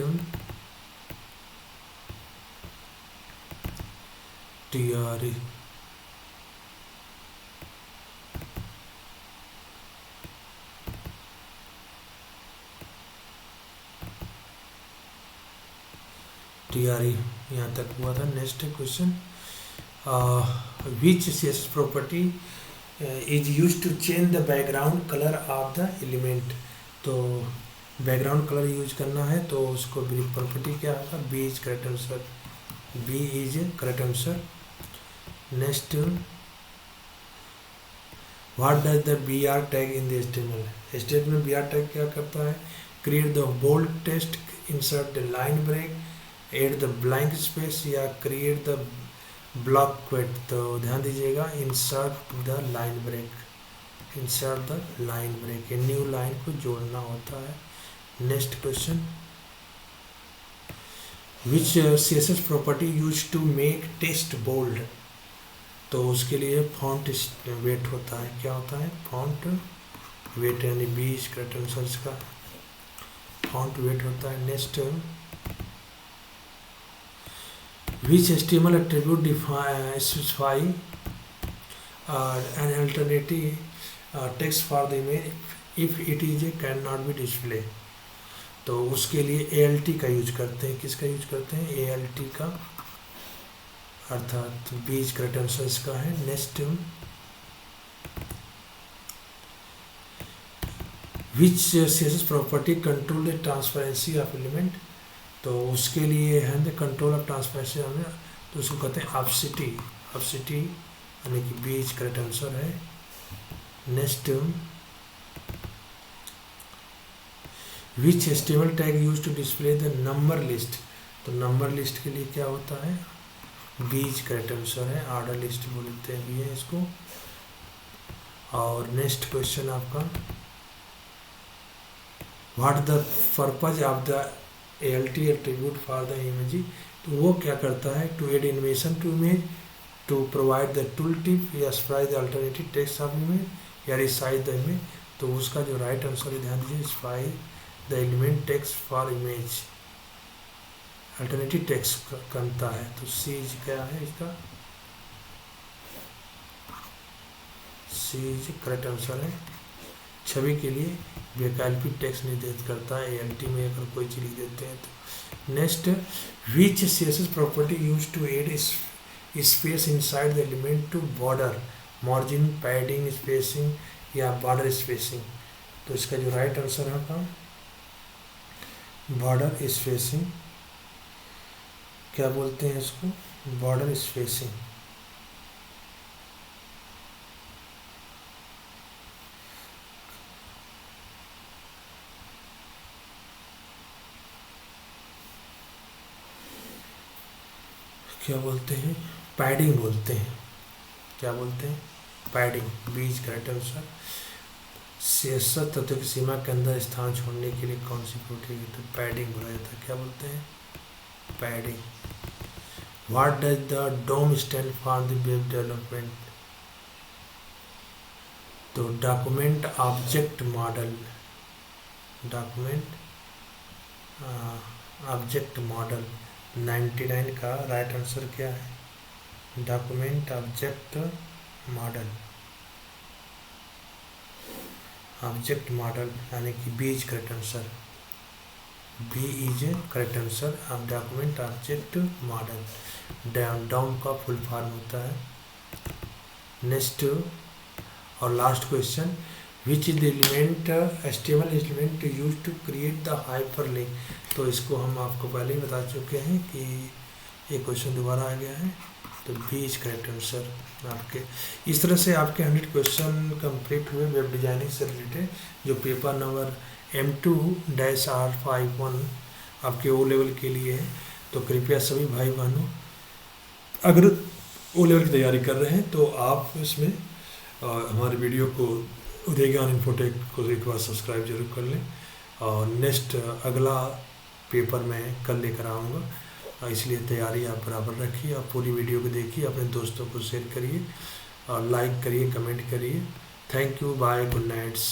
TRE यहाँ तक हुआ था। Next question, which CSS property is use to change the background colour of the element. तो बैकग्राउंड कलर यूज करना है तो उसको ब्रीफ प्रॉपर्टी क्या होगा, B is correct answer, B is correct answer. Next, what does the BR tag in the HTML में BR tag क्या करता है, create the bold text, insert the line break, add the blank space या create the block क्वेट। तो ध्यान दीजिएगा insert the line break, insert the line break, new line को जोड़ना होता है। Next question, which CSS property use to make text bold. तो उसके लिए फॉन्ट वेट होता है, क्या होता है, फॉन्ट वेट, यानी 20 करेक्ट आंसर इसका फॉन्ट वेट होता है। Next, which HTML attribute specify an alternative text for the image if it is a cannot be display। तो उसके लिए ALT का यूज करते हैं, किसका यूज करते हैं, ALT का, अर्थात बीज करेक्ट आंसर इसका है। Next, which CSS property control the transparency of element. तो उसके लिए है द कंट्रोल ऑफ ट्रांसपेरेंसी हमने, तो उसको कहते हैं ऑप्सिटी, यानी कि बीज करेक्ट आंसर है। Next, which HTML tag use to display the number list. तो नंबर लिस्ट के लिए क्या होता है, बीज करेक्ट आंसर है, ऑर्डर लिस्ट बोलते हैं भी है इसको। और नेक्स्ट क्वेश्चन आपका, what the purpose of the ALT attribute for the image. तो वो क्या करता है, to add animation to image, to provide the tool tip, या surprise the alternative text of image, या रिसाइज द इमेज। तो उसका जो राइट आंसर है, ध्यान दीजिए, स्प्राइज the element text for image, alternative text करता है। तो सीज क्या है इसका, सीज करेक्ट आंसर है। छवि के लिए वैकल्पिक टेक्स्ट निर्धारित करता है, ALT में अगर कोई चीज लिख देते हैं तो। Next, which CSS property use to add space inside the element to border, margin, padding, spacing, या बॉर्डर स्पेसिंग। तो इसका जो राइट आंसर है बॉर्डर स्पेसिंग, क्या बोलते हैं इसको, बॉर्डर स्पेसिंग। क्या बोलते हैं, पैडिंग बोलते हैं, क्या बोलते हैं, पैडिंग, बीज करेक्ट आंसर। CSS तत्व की सीमा के अंदर स्थान छोड़ने के लिए कौन सी प्रोटीन, तो पैडिंग बोला जाता है, क्या बोलते हैं, padding. What does the DOM stand for the web development. तो document object model, document object model. 99 का राइट आंसर क्या है, document object model, object model, यानी कि B is correct answer, B is correct answer of document object model. DOM का full form होता है। Next और last question, which is the element HTML element use to create the hyperlink. तो इसको हम आपको पहले ही बता चुके हैं कि ये क्वेश्चन दोबारा आ गया है, तो बी इज करेक्ट आंसर आपके। इस तरह से आपके 100 क्वेश्चन कंप्लीट हुए वेब डिजाइनिंग से रिलेटेड, जो पेपर नंबर M2-R51 आपके O लेवल के लिए है। तो कृपया सभी भाई बहनों, अगर O लेवल की तैयारी कर रहे हैं तो आप इसमें हमारे वीडियो को उदय ज्ञान इन्फोटेक को एक बार सब्सक्राइब जरूर कर लें। और नेक्स्ट अगला पेपर मैं कल लेकर आऊँगा, इसलिए तैयारी आप बराबर रखिए। आप पूरी वीडियो को देखिए, अपने दोस्तों को शेयर करिए और लाइक करिए, कमेंट करिए। Thank you, bye, good nights.